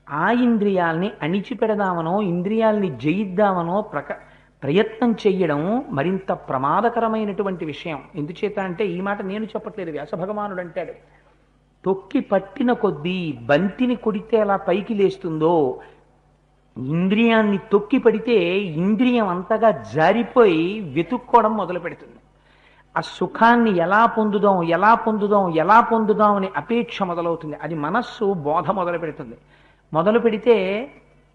ఆ ఇంద్రియాల్ని అణిచిపెడదామనో ఇంద్రియాల్ని జయిద్దామనో ప్రయత్నం చెయ్యడం మరింత ప్రమాదకరమైనటువంటి విషయం. ఎందుచేత అంటే ఈ మాట నేను చెప్పట్లేదు, వ్యాస భగవానుడు అంటాడు, తొక్కి పట్టిన కొద్దీ బంతిని కొడితే ఎలా పైకి లేస్తుందో, ఇంద్రియాన్ని తొక్కి పడితే ఇంద్రియం అంతగా జారిపోయి వెతుక్కోవడం మొదలు పెడుతుంది. ఆ సుఖాన్ని ఎలా పొందుదాం ఎలా పొందుదాం ఎలా పొందుదాం అని అపేక్ష మొదలవుతుంది. అది మనస్సు బోధ మొదలు పెడుతుంది. మొదలు పెడితే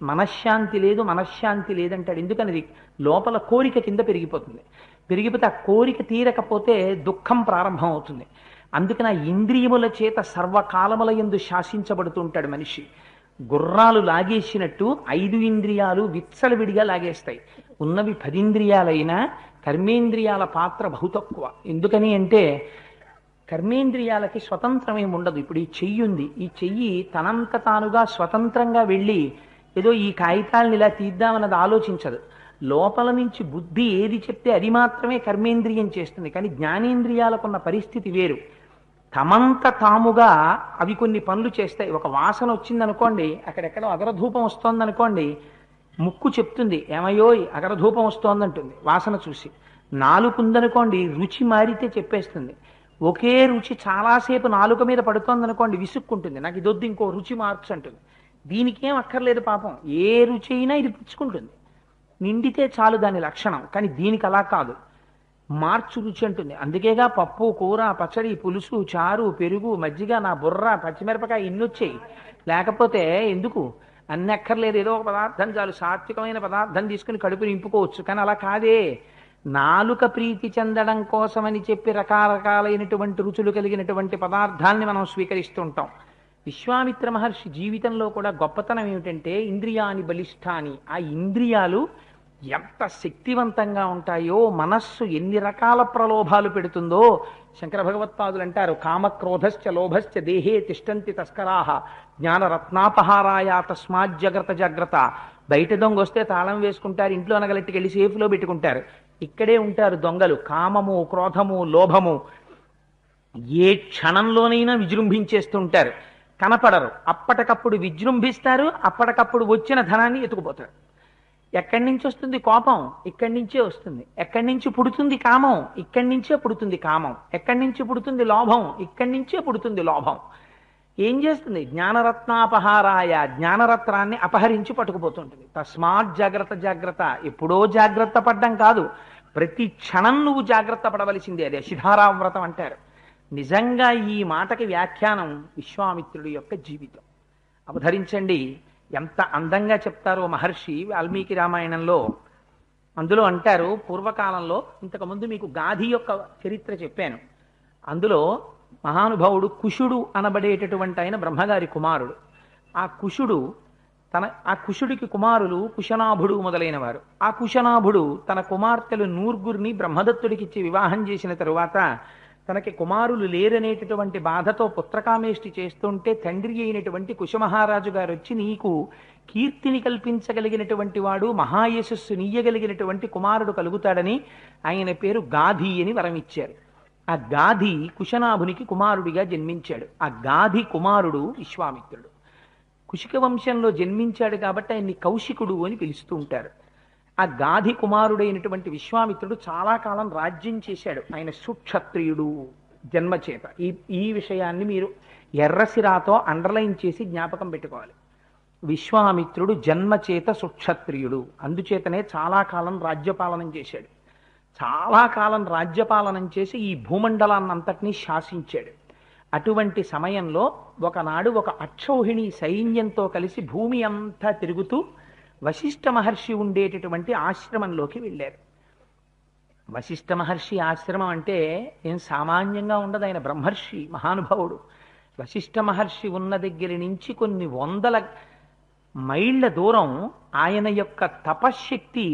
మనశ్శాంతి లేదు, మనశ్శాంతి లేదంటాడు. ఎందుకనేది లోపల కోరిక కింద పెరిగిపోతుంది. పెరిగిపోతే ఆ కోరిక తీరకపోతే దుఃఖం ప్రారంభం అవుతుంది. అందుకని ఆ ఇంద్రియముల చేత సర్వకాలముల యందు శాసించబడుతుంటాడు మనిషి. గుర్రాలు లాగేసినట్టు 5 ఇంద్రియాలు విచ్చలవిడిగా లాగేస్తాయి. ఉన్నవి 10 ఇంద్రియాలైనా కర్మేంద్రియాల పాత్ర బహు తక్కువ. ఎందుకని అంటే కర్మేంద్రియాలకి స్వతంత్రం ఏమి ఉండదు. ఇప్పుడు ఈ చెయ్యి ఉంది, ఈ చెయ్యి తనంత తానుగా స్వతంత్రంగా వెళ్ళి ఏదో ఈ కాగితాలను ఇలా తీద్దామన్నది ఆలోచించదు. లోపల నుంచి బుద్ధి ఏది చెప్తే అది మాత్రమే కర్మేంద్రియం చేస్తుంది. కానీ జ్ఞానేంద్రియాలకున్న పరిస్థితి వేరు. తమంత తాముగా అవి కొన్ని పనులు చేస్తాయి. ఒక వాసన వచ్చిందనుకోండి, అక్కడెక్కడో అగరధూపం వస్తోందనుకోండి, ముక్కు చెప్తుంది ఏమయ్యోయ్ అగరధూపం వస్తోందంటుంది వాసన చూసి. నాలుకుందనుకోండి రుచి మారితే చెప్పేస్తుంది. ఒకే రుచి చాలాసేపు నాలుక మీద పడుతోందనుకోండి విసుక్కుంటుంది, నాకు ఇదొద్దు ఇంకో రుచి మార్చు అంటుంది. దీనికి ఏం అక్కర్లేదు పాపం, ఏ రుచి అయినా ఇది పుచ్చుకుంటుంది, నిండితే చాలు దాని లక్షణం. కానీ దీనికి అలా కాదు, మార్చు రుచి అంటుంది. అందుకేగా పప్పు కూర పచ్చడి పులుసు చారు పెరుగు మజ్జిగ నా బుర్ర పచ్చిమిరపకాయ ఇన్ని వచ్చాయి. లేకపోతే ఎందుకు అన్ని అక్కర్లేదు, ఏదో ఒక పదార్థం చాలు, సాత్వికమైన పదార్థం తీసుకుని కడుపు నింపుకోవచ్చు. కానీ అలా కాదే, నాలుక ప్రీతి చెందడం కోసమని చెప్పి రకరకాలైనటువంటి రుచులు కలిగినటువంటి పదార్థాల్ని మనం స్వీకరిస్తుంటాం. విశ్వామిత్ర మహర్షి జీవితంలో కూడా గొప్పతనం ఏమిటంటే ఇంద్రియాని బలిష్టాని, ఆ ఇంద్రియాలు ఎంత శక్తివంతంగా ఉంటాయో, మనస్సు ఎన్ని రకాల ప్రలోభాలు పెడుతుందో. శంకర భగవత్పాదులు అంటారు, కామక్రోధశ్చ లోభశ్చ దేహే తిష్టంతి తస్కరాహ జ్ఞానరత్నాపహారాయ తస్మాజ్జగ్రత జాగ్రత్త. బయట దొంగ వస్తే తాళం వేసుకుంటారు, ఇంట్లో నగలెట్టుకెళ్ళి సేఫ్లో పెట్టుకుంటారు. ఇక్కడే ఉంటారు దొంగలు. కామము, క్రోధము, లోభము ఏ క్షణంలోనైనా విజృంభించేస్తుంటారు. కనపడరు, అప్పటికప్పుడు విజృంభిస్తారు, అప్పటికప్పుడు వచ్చిన ధనాన్ని ఎత్తుకుపోతారు. ఎక్కడి నుంచి వస్తుంది కోపం? ఇక్కడి నుంచే వస్తుంది. ఎక్కడి నుంచి పుడుతుంది కామం? ఇక్కడి నుంచే పుడుతుంది కామం. ఎక్కడి నుంచి పుడుతుంది లోభం? ఇక్కడి నుంచే పుడుతుంది లోభం. ఏం చేస్తుంది? జ్ఞానరత్నాపహారాయ, జ్ఞానరత్నాన్ని అపహరించి పట్టుకుపోతుంటుంది. తస్మాత్ జాగ్రత్త జాగ్రత్త. ఎప్పుడో జాగ్రత్త పడ్డం కాదు, ప్రతి క్షణం నువ్వు జాగ్రత్త పడవలసిందే. అదే శిధారావ్రతం అంటారు. నిజంగా ఈ మాటకి వ్యాఖ్యానం విశ్వామిత్రుడి యొక్క జీవితం. అవధరించండి, ఎంత అందంగా చెప్తారో మహర్షి వాల్మీకి రామాయణంలో. అందులో అంటారు, పూర్వకాలంలో, ఇంతకుముందు మీకు గాధి యొక్క చరిత్ర చెప్పాను. అందులో మహానుభావుడు కుశుడు అనబడేటటువంటి ఆయన బ్రహ్మగారి కుమారుడు. ఆ కుశుడికి కుమారులు కుశనాభుడు మొదలైన వారు. ఆ కుశనాభుడు తన కుమార్తెలు నూర్గురిని బ్రహ్మదత్తుడికిచ్చి వివాహం చేసిన తరువాత తనకి కుమారులు లేరనేటటువంటి బాధతో పుత్రకామేష్టి చేస్తుంటే తండ్రి అయినటువంటి కుశమహారాజు గారు వచ్చి, నీకు కీర్తిని కల్పించగలిగినటువంటి వాడు, మహాయశస్సు నీయగలిగినటువంటి కుమారుడు కలుగుతాడని ఆయన పేరు గాధి అని వరం ఇచ్చారు. ఆ గాధి కుశనాభునికి కుమారుడిగా జన్మించాడు. ఆ గాధి కుమారుడు విశ్వామిత్రుడు. కుశిక వంశంలో జన్మించాడు కాబట్టి ఆయన్ని కౌశికుడు అని పిలుస్తూ ఉంటారు. ఆ గాధి కుమారుడైనటువంటి విశ్వామిత్రుడు చాలా కాలం రాజ్యం చేశాడు. ఆయన సుక్షత్రియుడు జన్మచేత. ఈ విషయాన్ని మీరు ఎర్రసిరాతో అండర్లైన్ చేసి జ్ఞాపకం పెట్టుకోవాలి. విశ్వామిత్రుడు జన్మచేత సుక్షత్రియుడు. అందుచేతనే చాలా కాలం రాజ్యపాలనం చేశాడు. చాలా కాలం రాజ్యపాలనం చేసి ఈ భూమండలాన్నంతటినీ శాసించాడు. అటువంటి సమయంలో ఒకనాడు ఒక అక్షౌహిణి సైన్యంతో కలిసి భూమి అంతా తిరుగుతూ వశిష్ఠ మహర్షి ఉండేటటువంటి ఆశ్రమంలోకి వెళ్ళారు. వశిష్ఠ మహర్షి ఆశ్రమం అంటే ఏం సామాన్యంగా ఉండదు. ఆయన బ్రహ్మర్షి, మహానుభావుడు. వశిష్ఠ మహర్షి ఉన్న దగ్గర నుంచి కొన్ని వందల మైళ్ళ దూరం ఆయన యొక్క తపశ్శక్తి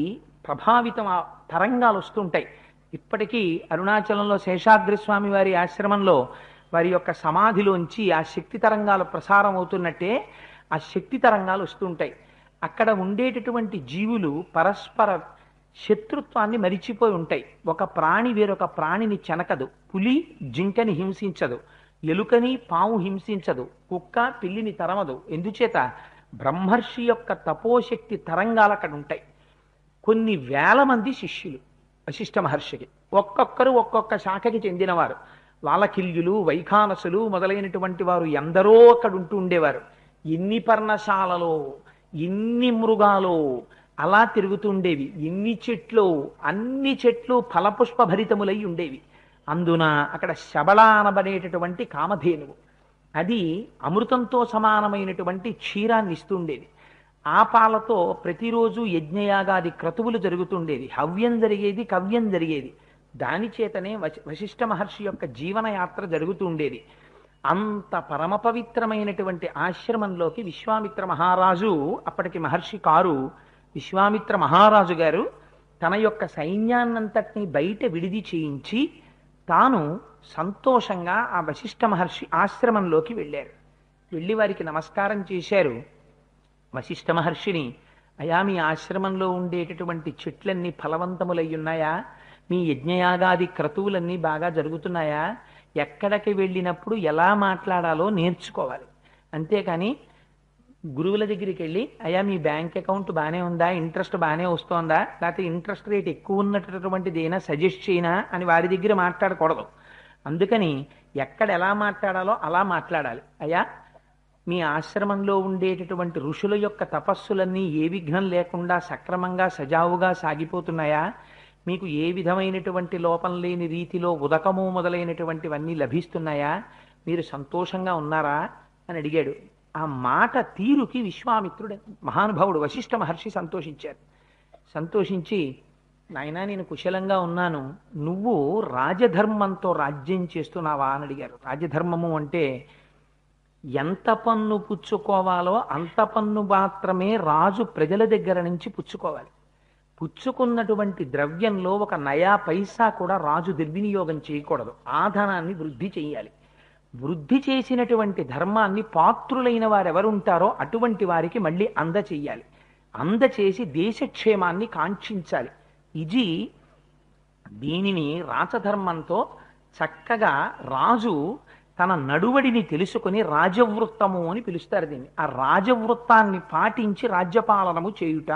ప్రభావితం తరంగాలు వస్తుంటాయి. ఇప్పటికీ అరుణాచలంలో శేషాద్రి స్వామి వారి ఆశ్రమంలో వారి యొక్క సమాధిలోంచి ఆ శక్తి తరంగాలు ప్రసారం అవుతున్నట్టే ఆ శక్తి తరంగాలు వస్తుంటాయి. అక్కడ ఉండేటటువంటి జీవులు పరస్పర శత్రుత్వాన్ని మరిచిపోయి ఉంటాయి. ఒక ప్రాణి వేరొక ప్రాణిని చెనకదు. పులి జింకని హింసించదు, ఎలుకని పాము హింసించదు, కుక్క పిల్లిని తరమదు. ఎందుచేత? బ్రహ్మర్షి యొక్క తపోశక్తి తరంగాలు అక్కడ ఉంటాయి. కొన్ని వేల మంది శిష్యులు వశిష్ఠ మహర్షికి, ఒక్కొక్కరు ఒక్కొక్క శాఖకి చెందినవారు. వాలకిల్యులు, వైఖానసులు మొదలైనటువంటి వారు ఎందరో అక్కడ ఉంటూ ఉండేవారు. ఎన్ని పర్ణశాలలో, ఎన్ని మృగాలు అలా తిరుగుతుండేవి. ఎన్ని చెట్లు, అన్ని చెట్లు ఫలపుష్ప భరితములై ఉండేవి. అందున అక్కడ శబళ అనబడేటటువంటి కామధేనువు, అది అమృతంతో సమానమైనటువంటి క్షీరాన్ని ఇస్తుండేది. ఆ పాలతో ప్రతిరోజు యజ్ఞయాగాది క్రతువులు జరుగుతుండేది. హవ్యం జరిగేది, కవ్యం జరిగేది. దాని చేతనే వశిష్ఠ మహర్షి యొక్క జీవనయాత్ర జరుగుతుండేది. అంత పరమ పవిత్రమైనటువంటి ఆశ్రమంలోకి విశ్వామిత్ర మహారాజు, అప్పటికి మహర్షి కారు, విశ్వామిత్ర మహారాజు గారు తన యొక్క సైన్యాన్నంతటినీ బయట విడిది చేయించి తాను సంతోషంగా ఆ వశిష్ఠ మహర్షి ఆశ్రమంలోకి వెళ్ళారు. వెళ్ళి వారికి నమస్కారం చేశారు. వశిష్ఠ మహర్షిని, అయా మీ ఆశ్రమంలో ఉండేటటువంటి చెట్లన్నీ ఫలవంతములై ఉన్నాయా? మీ యజ్ఞయాగాది క్రతువులన్నీ బాగా జరుగుతున్నాయా? ఎక్కడికి వెళ్ళినప్పుడు ఎలా మాట్లాడాలో నేర్చుకోవాలి. అంతేకాని గురువుల దగ్గరికి వెళ్ళి, అయ్యా మీ బ్యాంక్ అకౌంట్ బాగానే ఉందా, ఇంట్రెస్ట్ బాగానే వస్తోందా, లేకపోతే ఇంట్రెస్ట్ రేట్ ఎక్కువ ఉన్నటువంటిది ఏనా సజెస్ట్ చేయనా అని వారి దగ్గర మాట్లాడకూడదు. అందుకని ఎక్కడ ఎలా మాట్లాడాలో అలా మాట్లాడాలి. అయ్యా మీ ఆశ్రమంలో ఉండేటటువంటి ఋషుల యొక్క తపస్సులన్నీ ఏ విఘ్నం లేకుండా సక్రమంగా సజావుగా సాగిపోతున్నాయా? మీకు ఏ విధమైనటువంటి లోపం లేని రీతిలో ఉదకము మొదలైనటువంటివన్నీ లభిస్తున్నాయా? మీరు సంతోషంగా ఉన్నారా అని అడిగాడు. ఆ మాట తీరుకి విశ్వామిత్రుడు మహానుభావుడు వశిష్ఠ మహర్షి సంతోషించారు. సంతోషించి, నాయనా నేను కుశలంగా ఉన్నాను, నువ్వు రాజధర్మంతో రాజ్యం చేస్తున్నావా అని అడిగారు. రాజధర్మము అంటే ఎంత పన్ను పుచ్చుకోవాలో అంత పన్ను మాత్రమే రాజు ప్రజల దగ్గర నుంచి పుచ్చుకోవాలి. పుచ్చుకున్నటువంటి ద్రవ్యంలో ఒక నయా పైసా కూడా రాజు దుర్వినియోగం చేయకూడదు. ఆ ధనాన్ని వృద్ధి చేయాలి. వృద్ధి చేసినటువంటి ధర్మాన్ని పాత్రులైన వారెవరుంటారో అటువంటి వారికి మళ్ళీ అందచేయాలి. అందచేసి దేశక్షేమాన్ని కాంక్షించాలి. ఇది దీనిని రాచధర్మంతో చక్కగా రాజు తన నడువడిని తెలుసుకుని రాజవృత్తము అని పిలుస్తారు దీన్ని. ఆ రాజవృత్తాన్ని పాటించి రాజ్యపాలనము చేయుట.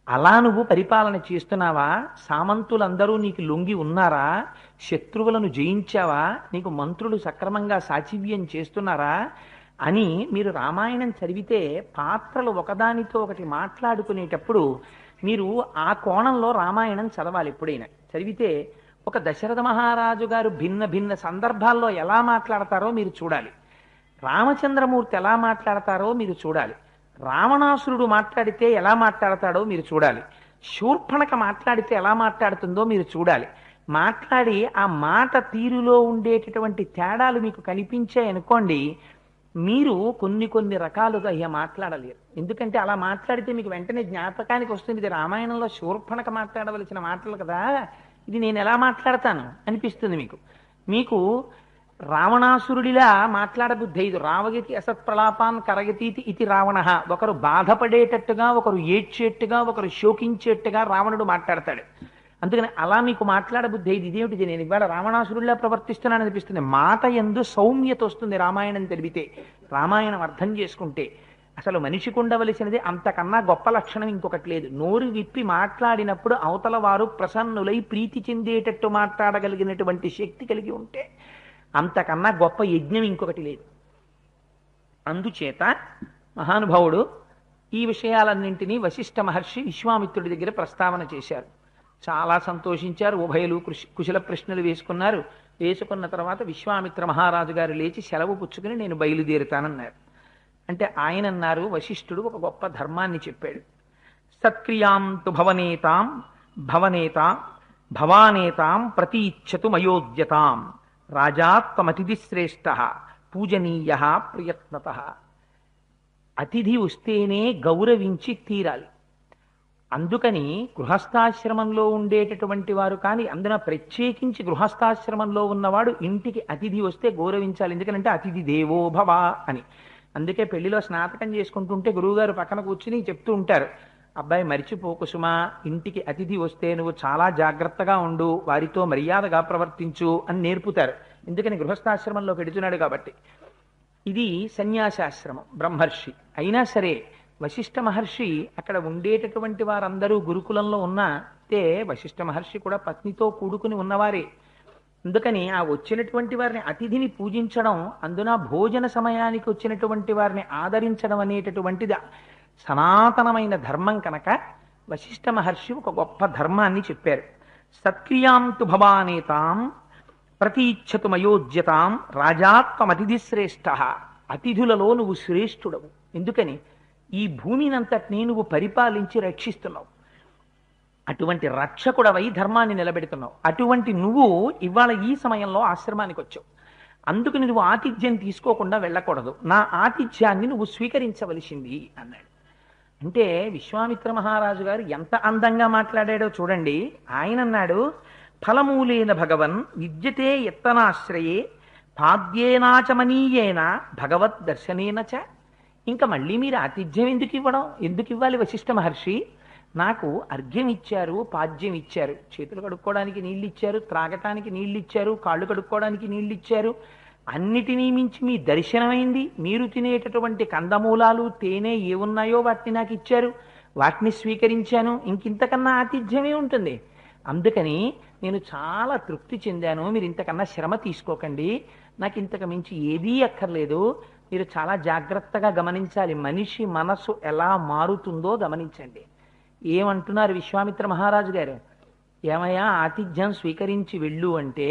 అలా నువ్వు పరిపాలన చేస్తున్నావా? సామంతులందరూ నీకు లొంగి ఉన్నారా? శత్రువులను జయించావా? నీకు మంత్రులు సక్రమంగా సాచివ్యం చేస్తున్నారా అని మీరు రామాయణం చదివితే పాత్రలు ఒకదానితో ఒకటి మాట్లాడుకునేటప్పుడు మీరు ఆ కోణంలో రామాయణం చదవాలి. ఎప్పుడైనా చదివితే ఒక దశరథ మహారాజు గారు భిన్న భిన్న సందర్భాల్లో ఎలా మాట్లాడతారో మీరు చూడాలి. రామచంద్రమూర్తి ఎలా మాట్లాడతారో మీరు చూడాలి. రావణాసురుడు మాట్లాడితే ఎలా మాట్లాడతాడో మీరు చూడాలి. శూర్పణఖ మాట్లాడితే ఎలా మాట్లాడుతుందో మీరు చూడాలి. మాట్లాడి ఆ మాట తీరులో ఉండేటటువంటి తేడాలు మీకు కనిపించాయనుకోండి, మీరు కొన్ని రకాలుగా ఇక మాట్లాడలేరు. ఎందుకంటే అలా మాట్లాడితే మీకు వెంటనే జ్ఞాపకానికి వస్తుంది, ఇది రామాయణంలో శూర్పణఖ మాట్లాడవలసిన మాటలు కదా, ఇది నేను ఎలా మాట్లాడతాను అనిపిస్తుంది మీకు. మీకు రావణాసురుడిలా మాట్లాడబుద్ధి ఇది. రావగతి అసత్ప్రలాపాన్ కరగతీతి ఇది రావణ. ఒకరు బాధపడేటట్టుగా, ఒకరు ఏడ్చేట్టుగా, ఒకరు శోకించేట్టుగా రావణుడు మాట్లాడతాడు. అందుకని అలా మీకు మాట్లాడబుద్ధి ఇది. ఇదేమిటిది, నేను ఇవాళ రావణాసురుడిలా ప్రవర్తిస్తున్నాను అనిపిస్తుంది. మాట యందు సౌమ్యత వస్తుంది రామాయణం తెలిపితే, రామాయణం అర్థం చేసుకుంటే. అసలు మనిషికి ఉండవలసినది అంతకన్నా గొప్ప లక్షణం ఇంకొకటి లేదు. నోరు విప్పి మాట్లాడినప్పుడు అవతల వారు ప్రసన్నులై ప్రీతి చెందేటట్టు మాట్లాడగలిగినటువంటి శక్తి కలిగి ఉంటే అంతకన్నా గొప్ప యజ్ఞం ఇంకొకటి లేదు. అందుచేత మహానుభావుడు ఈ విషయాలన్నింటినీ వశిష్ఠ మహర్షి విశ్వామిత్రుడి దగ్గర ప్రస్తావన చేశారు. చాలా సంతోషించారు. ఉభయలు కుశల ప్రశ్నలు వేసుకున్నారు. వేసుకున్న తర్వాత విశ్వామిత్ర మహారాజు గారు లేచి సెలవు పుచ్చుకుని నేను బయలుదేరుతానన్నారు. అంటే ఆయన అన్నారు, వశిష్ఠుడు ఒక గొప్ప ధర్మాన్ని చెప్పాడు. సత్క్రియాం తు భవానేతాం ప్రతీచ్ఛతు మయోద్యతాం రాజాత్మతిథి శ్రేష్ఠ పూజనీయ ప్రయత్నత. అతిథి వస్తేనే గౌరవించి తీరాలి. అందుకని గృహస్థాశ్రమంలో ఉండేటటువంటి వారు కానీ, అందున ప్రత్యేకించి గృహస్థాశ్రమంలో ఉన్నవాడు ఇంటికి అతిథి వస్తే గౌరవించాలి. ఎందుకంటే అతిథి దేవో భవ అని. అందుకే పెళ్లిలో స్నాతకం చేసుకుంటుంటే గురువుగారు పక్కన కూర్చుని చెప్తూ ఉంటారు, అబ్బాయి మరిచిపోకు సుమా, ఇంటికి అతిథి వస్తే నువ్వు చాలా జాగ్రత్తగా ఉండు, వారితో మర్యాదగా ప్రవర్తించు అని నేర్పుతారు. ఎందుకని గృహస్థాశ్రమంలో పెడుతున్నాడు కాబట్టి. ఇది సన్యాసాశ్రమం, బ్రహ్మర్షి. అయినా సరే వశిష్ఠ మహర్షి అక్కడ ఉండేటటువంటి వారందరూ గురుకులంలో ఉన్నతే వశిష్ఠ మహర్షి కూడా పత్నితో కూడుకుని ఉన్నవారే. అందుకని ఆ వచ్చినటువంటి వారిని అతిథిని పూజించడం, అందున భోజన సమయానికి వచ్చినటువంటి వారిని ఆదరించడం అనేటటువంటిది సనాతనమైన ధర్మం కనుక వశిష్ఠ మహర్షి ఒక గొప్ప ధర్మాన్ని చెప్పారు. సత్క్రియాం తు భవానేతాం ప్రతీచ్ఛతు మయోజ్యతాం రాజాత్మతిథి శ్రేష్ఠ. అతిథులలో నువ్వు శ్రేష్ఠుడవు. ఎందుకని? ఈ భూమినంతటినీ నువ్వు పరిపాలించి రక్షిస్తున్నావు. అటువంటి రక్షకుడవై ధర్మాన్ని నిలబెడుతున్నావు. అటువంటి నువ్వు ఇవాళ ఈ సమయంలో ఆశ్రమానికి వచ్చావు. అందుకని నువ్వు ఆతిథ్యం తీసుకోకుండా వెళ్ళకూడదు. నా ఆతిథ్యాన్ని నువ్వు స్వీకరించవలసింది అన్నాడు. అంటే విశ్వామిత్ర మహారాజు గారు ఎంత అందంగా మాట్లాడాడో చూడండి. ఆయన అన్నాడు, ఫలమూలేన భగవన్ విద్యతే ఎత్తనాశ్రయే పాద్యేనాచమనీయేన భగవద్ దర్శనేన చ. ఇంకా మళ్ళీ మీరు ఆతిథ్యం ఎందుకు ఇవ్వాలి వశిష్ఠ మహర్షి? నాకు అర్ఘ్యం ఇచ్చారు, పాద్యం ఇచ్చారు, చేతులు కడుక్కోవడానికి నీళ్ళు ఇచ్చారు, త్రాగటానికి నీళ్ళు ఇచ్చారు, కాళ్ళు కడుక్కోవడానికి నీళ్ళు ఇచ్చారు. అన్నిటినీ మించి మీ దర్శనమైంది. మీరు తినేటటువంటి కందమూలాలు, తేనె ఏమున్నాయో వాటిని నాకు ఇచ్చారు, వాటిని స్వీకరించాను. ఇంకింతకన్నా ఆతిథ్యమే ఉంటుంది. అందుకని నేను చాలా తృప్తి చెందాను. మీరు ఇంతకన్నా శ్రమ తీసుకోకండి. నాకు ఇంతకు మించి ఏదీ అక్కర్లేదు. మీరు చాలా జాగ్రత్తగా గమనించాలి. మనిషి మనసు ఎలా మారుతుందో గమనించండి. ఏమంటున్నారు విశ్వామిత్ర మహారాజు గారు? ఏమయ్యా, ఆతిథ్యం స్వీకరించి వెళ్ళు అంటే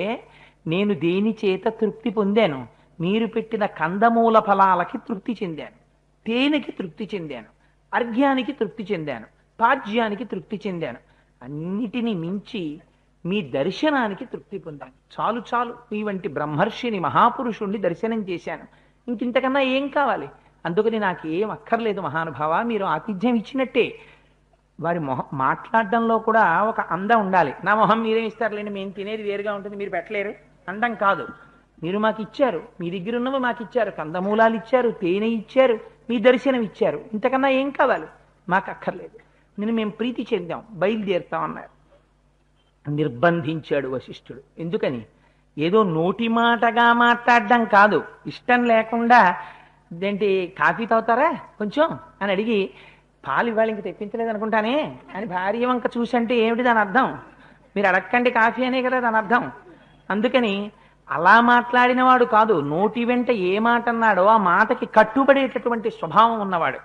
నేను దేని చేత తృప్తి పొందాను? మీరు పెట్టిన కందమూల ఫలాలకి తృప్తి చెందాను, తేనెకి తృప్తి చెందాను, అర్ఘ్యానికి తృప్తి చెందాను, పాజ్యానికి తృప్తి చెందాను. అన్నిటినీ మించి మీ దర్శనానికి తృప్తి పొందాను. చాలు చాలు, మీ వంటి బ్రహ్మర్షిని, మహాపురుషుణ్ణి దర్శనం చేశాను. ఇంకింతకన్నా ఏం కావాలి? అందుకని నాకేం అక్కర్లేదు మహానుభావ, మీరు ఆతిథ్యం ఇచ్చినట్టే. వారి మొహం మాట్లాడడంలో కూడా ఒక అందం ఉండాలి. నా మొహం మీరేం ఇస్తారులేండి, మేము తినేది వేరుగా ఉంటుంది, మీరు పెట్టలేరు అండం కాదు. మీరు మాకు ఇచ్చారు, మీ దగ్గర ఉన్నవి మాకు ఇచ్చారు, కందమూలాలు ఇచ్చారు, తేనె ఇచ్చారు, మీ దర్శనం ఇచ్చారు, ఇంతకన్నా ఏం కావాలి, మాకు అక్కర్లేదు, మేము ప్రీతి చెందాం, బయలుదేరుతాం అన్నారు. నిర్బంధించాడు వశిష్ఠుడు. ఎందుకని? ఏదో నోటి మాటగా మాట్లాడడం కాదు, ఇష్టం లేకుండా ఇదేంటి కాఫీ తాగుతారా కొంచెం అని అడిగి, పాలు ఇవాళ ఇంక తెప్పించలేదు అనుకుంటానే అని భార్య వంక చూసంటే ఏమిటి దాని అర్థం? మీరు అడక్కండి కాఫీ అనే కదా దాని అర్థం. అందుకని అలా మాట్లాడిన వాడు కాదు, నోటి వెంట ఏ మాట అన్నాడో ఆ మాటకి కట్టుబడేటటువంటి స్వభావం ఉన్నవాడు.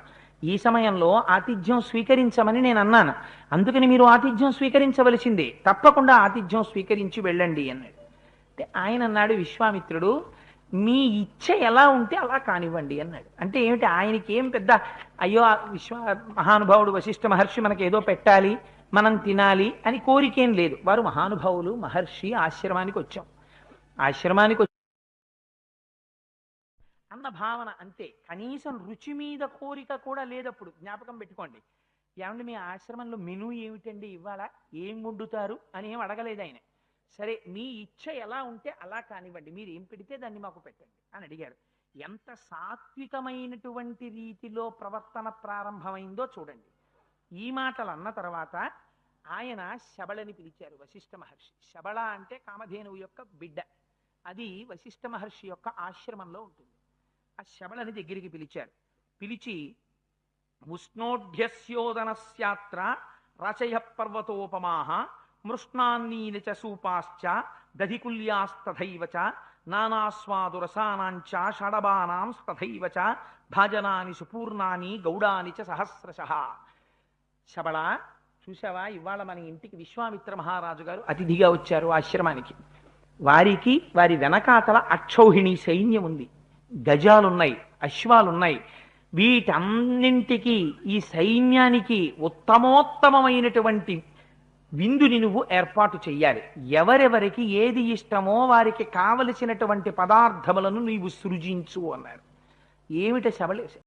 ఈ సమయంలో ఆతిథ్యం స్వీకరించమని నేను అన్నాను, అందుకని మీరు ఆతిథ్యం స్వీకరించవలసిందే, తప్పకుండా ఆతిథ్యం స్వీకరించి వెళ్ళండి అన్నాడు. అంటే ఆయన అన్నాడు, విశ్వామిత్రుడు మీ ఇచ్చ ఎలా ఉంటే అలా కానివ్వండి అన్నాడు. అంటే ఏమిటి? ఆయనకి ఏం పెద్ద అయ్యో మహానుభావుడు వశిష్ఠ మహర్షి మనకి ఏదో పెట్టాలి, మనం తినాలి అని కోరికేం లేదు. వారు మహానుభావులు, మహర్షి, ఆశ్రమానికి వచ్చాం, ఆశ్రమానికి అన్న భావన అంతే. కనీసం రుచి మీద కోరిక కూడా లేదప్పుడు. జ్ఞాపకం పెట్టుకోండి. ఏమంటే మీ ఆశ్రమంలో మెనూ ఏమిటండి ఇవాళ, ఏం వండుతారు అని ఏం అడగలేదు ఆయన. సరే మీ ఇచ్చ ఎలా ఉంటే అలా కానివ్వండి, మీరు ఏం పెడితే దాన్ని మాకు పెట్టండి అని అడిగారు. ఎంత సాత్వికమైనటువంటి రీతిలో ప్రవర్తన ప్రారంభమైందో చూడండి. ఈ మాటలు అన్న తర్వాత ఆయన శబళని పిలిచారు వశిష్ఠ మహర్షి. శబళ అంటే కామధేనువు యొక్క బిడ్డ. అది వశిష్ఠ మహర్షి యొక్క ఆశ్రమంలో ఉంటుంది. ఆ శబళని దగ్గరికి పిలిచారు. పిలిచి ఉష్ణోఢ్యస్యోదనస్యాత్ర రచయ పర్వతోపమాహ మృష్ణాన్నీన చ సూపాశ్చ దధికుల్యాస్తథైవ చ నానాస్వాదురసానాంచ షడబానాం స్తథైవ చ భాజనాని సుపూర్ణాని గౌడాని చ సహస్రశః. శబళ, చూసావా, ఇవాళ మన ఇంటికి విశ్వామిత్ర మహారాజు గారు అతిథిగా వచ్చారు ఆశ్రమానికి. వారికి వారి వెనకాతల అక్షౌహిణి సైన్యం ఉంది, గజాలున్నాయి, అశ్వాలున్నాయి. వీటన్నింటికి, ఈ సైన్యానికి ఉత్తమోత్తమమైనటువంటి విందుని నువ్వు ఏర్పాటు చెయ్యాలి. ఎవరెవరికి ఏది ఇష్టమో వారికి కావలసినటువంటి పదార్థములను నీవు సృజించు అన్నారు. ఏమిట శబళ